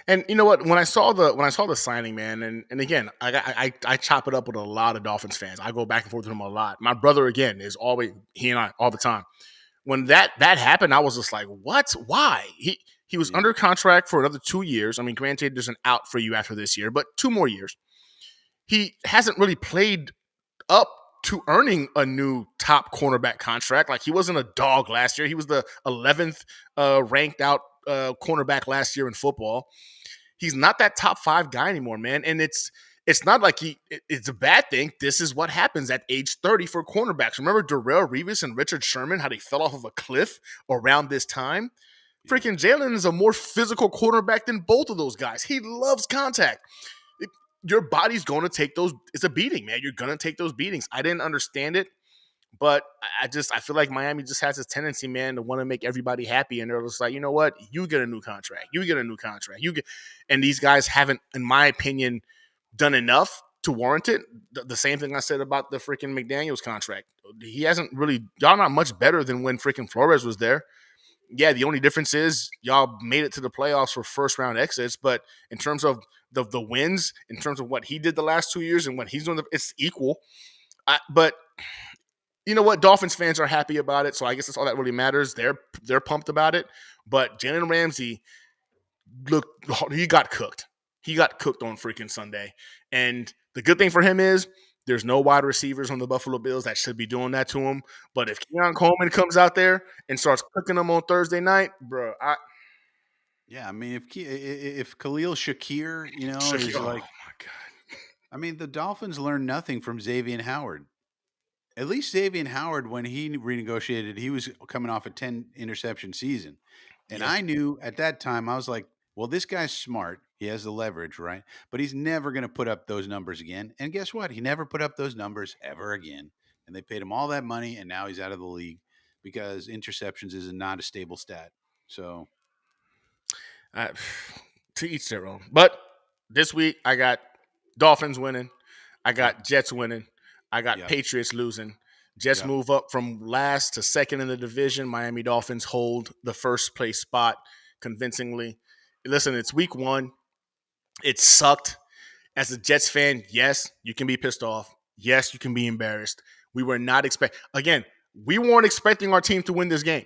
And you know what? When I saw the signing, man, and again, I chop it up with a lot of Dolphins fans. I go back and forth with them a lot. My brother, again, is always he and I all the time. when that happened, I was just like, what? Why? He was Yeah. under contract for another 2 years. I mean, granted, there's an out for you after this year, but 2 more years. He hasn't really played up to earning a new top cornerback contract. Like, he wasn't a dog last year. He was the 11th ranked out cornerback last year in football. He's not that top five guy anymore, man. And it's not like it's a bad thing. This is what happens at age 30 for cornerbacks. Remember Darrell Revis and Richard Sherman, how they fell off of a cliff around this time? Yeah. Freaking Jalen is a more physical quarterback than both of those guys. He loves contact. Your body's going to take those. It's a beating, man. You're going to take those beatings. I didn't understand it, but I feel like Miami just has this tendency, man, to want to make everybody happy. And they're just like, you know what? You get a new contract. You get a new contract. And these guys haven't, in my opinion, done enough to warrant it. The same thing I said about the freaking McDaniels contract. He hasn't really, y'all not much better than when freaking Flores was there. Yeah, the only difference is y'all made it to the playoffs for first round exits, but in terms of the wins, in terms of what he did the last 2 years and what he's doing, it's equal. But you know what? Dolphins fans are happy about it, so I guess that's all that really matters. They're pumped about it. But Jalen Ramsey, look, he got cooked. He got cooked on freaking Sunday. And the good thing for him is there's no wide receivers on the Buffalo Bills that should be doing that to him. But if Keon Coleman comes out there and starts cooking them on Thursday night, bro, Yeah, I mean, if Khalil Shakir, is oh my like, god, I mean, the Dolphins learned nothing from Xavier Howard. At least Xavier Howard, when he renegotiated, he was coming off a 10 interception season. And yeah, I knew at that time, I was like, well, this guy's smart. He has the leverage, right? But he's never going to put up those numbers again. And guess what? He never put up those numbers ever again. And they paid him all that money, and now he's out of the league because interceptions is not a stable stat. So, I, to each their own. But this week I got Dolphins winning. I yep, got Jets winning. I got yep, Patriots losing. Jets yep. move up from last to second in the division. Miami Dolphins hold the first place spot convincingly. Listen, it's week one. It sucked. As a Jets fan, yes, you can be pissed off. Yes, you can be embarrassed. We were not again, we weren't expecting our team to win this game.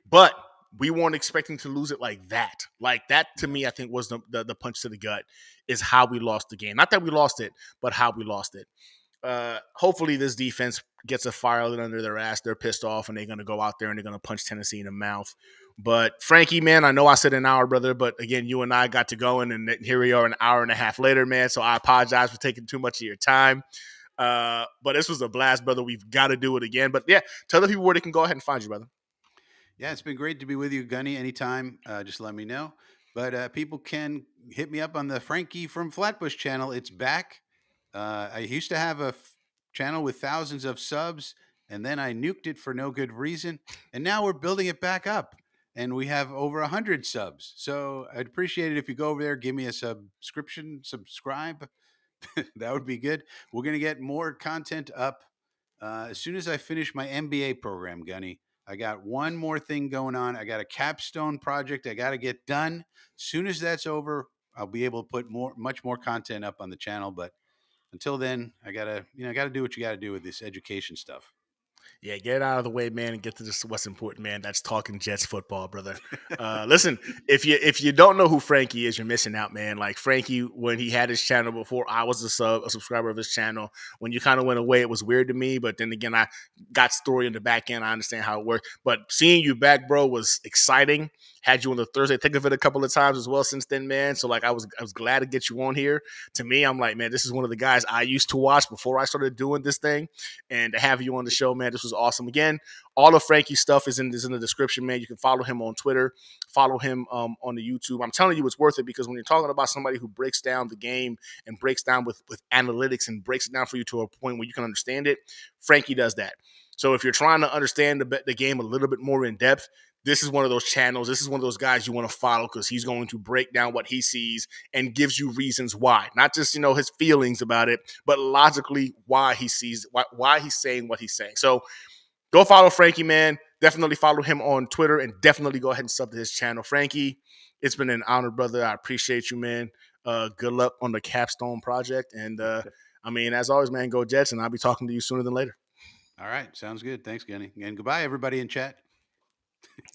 But we weren't expecting to lose it like that. Like that to Yeah. me, I think was the punch to the gut is how we lost the game. Not that we lost it, but how we lost it. Hopefully this defense gets a fire lit under their ass. They're pissed off and they're going to go out there and they're going to punch Tennessee in the mouth. But Frankie, man, I know I said an hour, brother, but again, you and I got to going, and here we are an hour and a half later, man. So I apologize for taking too much of your time. But this was a blast, brother. We've got to do it again. But yeah, tell the people where they can go ahead and find you, brother. Yeah, it's been great to be with you, Gunny. Anytime, just let me know. But people can hit me up on the Frankie from Flatbush channel. It's back. I used to have a channel with thousands of subs, and then I nuked it for no good reason. And now we're building it back up, and we have over 100 subs. So I'd appreciate it if you go over there, give me a subscribe. That would be good. We're going to get more content up as soon as I finish my MBA program, Gunny. I got one more thing going on. I got a capstone project I got to get done. As soon as that's over, I'll be able to put much more content up on the channel. But until then, I gotta do what you got to do with this education stuff. Yeah, get out of the way, man, and get to this what's important, man. That's talking Jets football, brother. Listen, if you don't know who Frankie is, you're missing out, man. Like Frankie, when he had his channel before, I was a subscriber of his channel. When you kind of went away, it was weird to me. But then again, I got story in the back end. I understand how it works. But seeing you back, bro, was exciting. Had you on the Thursday, think of it a couple of times as well since then, man. So like, I was glad to get you on here. To me, I'm like, man, this is one of the guys I used to watch before I started doing this thing, and to have you on the show, man, this was awesome. Again, all of Frankie's stuff is in the description, man. You can follow him on Twitter, follow him on the YouTube. I'm telling you, it's worth it because when you're talking about somebody who breaks down the game and breaks down with analytics and breaks it down for you to a point where you can understand it, Frankie does that. So if you're trying to understand the game a little bit more in depth, this is one of those channels. This is one of those guys you want to follow because he's going to break down what he sees and gives you reasons why. Not just, his feelings about it, but logically why he sees, why he's saying what he's saying. So go follow Frankie, man. Definitely follow him on Twitter and definitely go ahead and sub to his channel. Frankie, it's been an honor, brother. I appreciate you, man. Good luck on the capstone project. And, as always, man, go Jets, and I'll be talking to you sooner than later. All right. Sounds good. Thanks, Gunny. And goodbye, everybody in chat.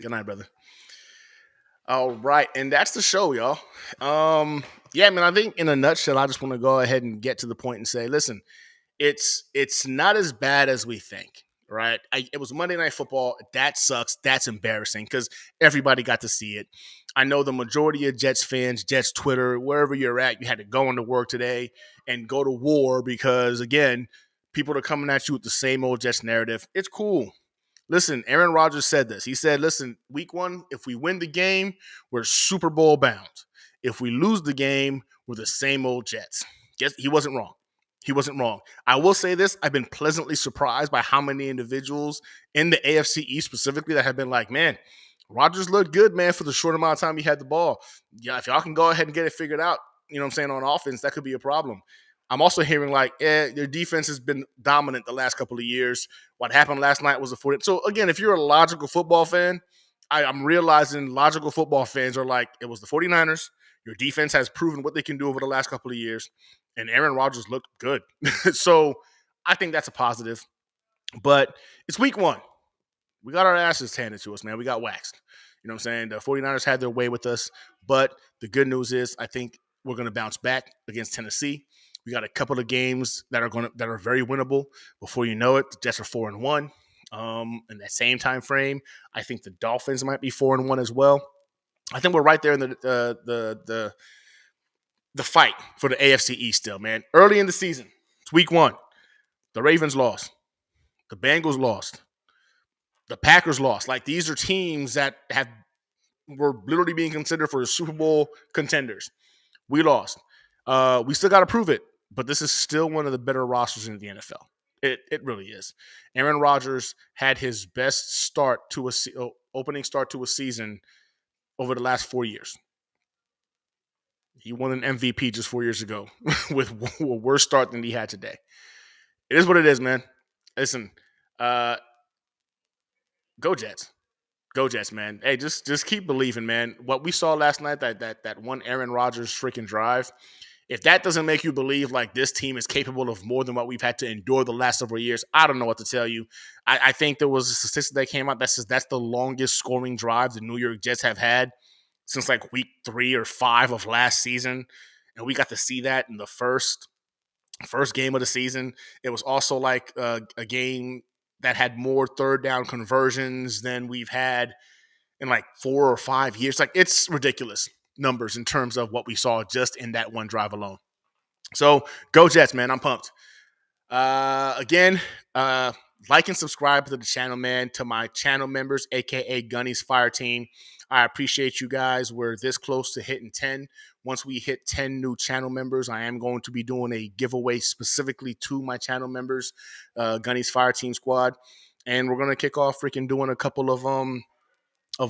Good night, brother. All right, and that's the show, y'all. Yeah, man. I think in a nutshell, I just want to go ahead and get to the point and say, listen, it's not as bad as we think, right? It was Monday Night Football. That sucks. That's embarrassing because everybody got to see it. I know the majority of Jets fans, Jets Twitter, wherever you're at, you had to go into work today and go to war because, again, people are coming at you with the same old Jets narrative. It's cool. Listen, Aaron Rodgers said this. He said, listen, week one, if we win the game, we're Super Bowl bound. If we lose the game, we're the same old Jets. Guess he wasn't wrong. He wasn't wrong. I will say this. I've been pleasantly surprised by how many individuals in the AFC East specifically that have been like, man, Rodgers looked good, man, for the short amount of time he had the ball. Yeah, if y'all can go ahead and get it figured out, you know what I'm saying, on offense, that could be a problem. I'm also hearing like, their defense has been dominant the last couple of years. What happened last night was a 40. So again, if you're a logical football fan, I'm realizing logical football fans are like, it was the 49ers. Your defense has proven what they can do over the last couple of years, and Aaron Rodgers looked good. So I think that's a positive. But it's week one. We got our asses handed to us, man. We got waxed. You know what I'm saying? The 49ers had their way with us. But the good news is I think we're going to bounce back against Tennessee. We got a couple of games that are very winnable. Before you know it, the Jets are 4-1. In that same time frame, I think the Dolphins might be 4-1 as well. I think we're right there in the fight for the AFC East still, man. Early in the season, it's week one. The Ravens lost. The Bengals lost. The Packers lost. Like, these are teams that were literally being considered for Super Bowl contenders. We lost. We still got to prove it, but this is still one of the better rosters in the NFL. It really is. Aaron Rodgers had his best start to opening start to a season over the last 4 years. He won an MVP just 4 years ago with a worse start than he had today. It is what it is, man. Listen, go Jets. Go Jets, man. Hey, just keep believing, man. What we saw last night, that one Aaron Rodgers freaking drive, if that doesn't make you believe like this team is capable of more than what we've had to endure the last several years, I don't know what to tell you. I think there was a statistic that came out that says that's the longest scoring drive the New York Jets have had since like week 3 or 5 of last season. And we got to see that in the first game of the season. It was also like a game that had more third down conversions than we've had in like 4 or 5 years. Like, it's ridiculous numbers in terms of what we saw just in that one drive alone. So go Jets, man. I'm pumped. Again, like and subscribe to the channel, man, to my channel members, aka Gunny's Fire Team. I appreciate you guys. We're this close to hitting 10. Once we hit 10 new channel members, I am going to be doing a giveaway specifically to my channel members, Gunny's Fire Team Squad. And we're gonna kick off freaking doing a couple of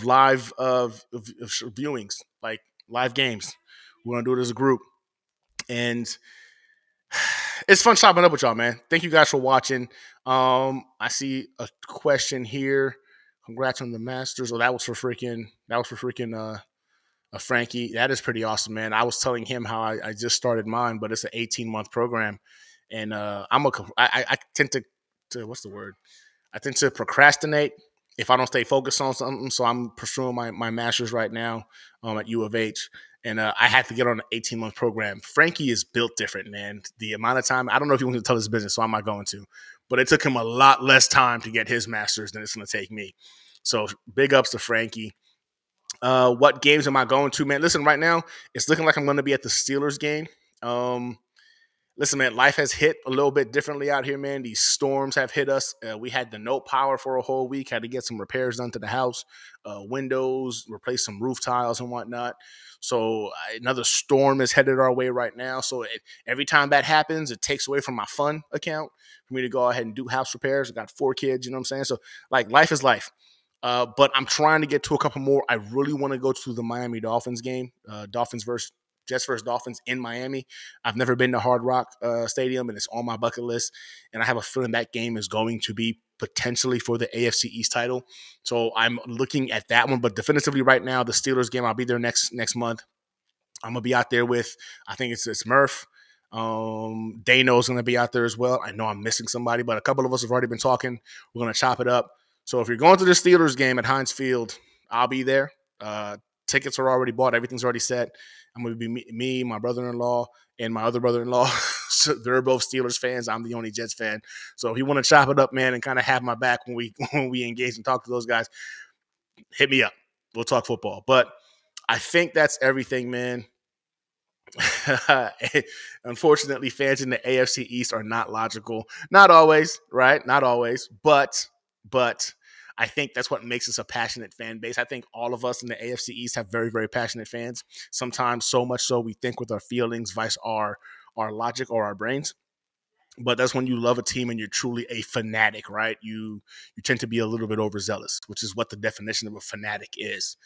live viewings, like live games. We're gonna do it as a group. And it's fun chopping up with y'all, man. Thank you guys for watching. I see a question here. Congrats on the Masters. Oh, that was for freaking Frankie. That is pretty awesome, man. I was telling him how I just started mine, but it's an 18-month program, and I tend to what's the word? I tend to procrastinate if I don't stay focused on something. So I'm pursuing my master's right now at U of H. And I had to get on an 18-month program. Frankie is built different, man. The amount of time, I don't know if he wants to tell his business, so I'm not going to. But it took him a lot less time to get his master's than it's going to take me. So big ups to Frankie. What games am I going to, man? Listen, right now, it's looking like I'm going to be at the Steelers game. Listen, man, life has hit a little bit differently out here, man. These storms have hit us. We had the no power for a whole week, had to get some repairs done to the house, windows, replace some roof tiles and whatnot. So another storm is headed our way right now. So every time that happens, it takes away from my fun account for me to go ahead and do house repairs. I got 4 kids, you know what I'm saying? So, like, life is life. But I'm trying to get to a couple more. I really want to go to the Miami Dolphins game, Jets versus Dolphins in Miami. I've never been to Hard Rock Stadium, and it's on my bucket list. And I have a feeling that game is going to be potentially for the AFC East title. So I'm looking at that one. But definitively right now, the Steelers game, I'll be there next month. I'm going to be out there with, I think it's Murph, Dano's going to be out there as well. I know I'm missing somebody, but a couple of us have already been talking. We're going to chop it up. So if you're going to the Steelers game at Heinz Field, I'll be there. Tickets are already bought. Everything's already set. I'm going to be me, my brother-in-law, and my other brother-in-law. So they're both Steelers fans. I'm the only Jets fan. So if you want to chop it up, man, and kind of have my back when we engage and talk to those guys, hit me up. We'll talk football. But I think that's everything, man. Unfortunately, fans in the AFC East are not logical. Not always, right? Not always, but I think that's what makes us a passionate fan base. I think all of us in the AFC East have very, very passionate fans. Sometimes so much so we think with our feelings, vice our logic or our brains. But that's when you love a team and you're truly a fanatic, right? You tend to be a little bit overzealous, which is what the definition of a fanatic is.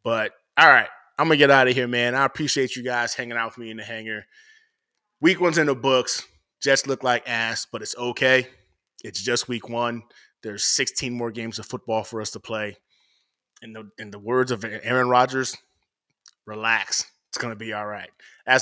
But all right, I'm gonna get out of here, man. I appreciate you guys hanging out with me in the hangar. Week one's in the books. Jets look like ass, but it's okay. It's just week one. There's 16 more games of football for us to play. In the words of Aaron Rodgers, relax. It's gonna be all right. As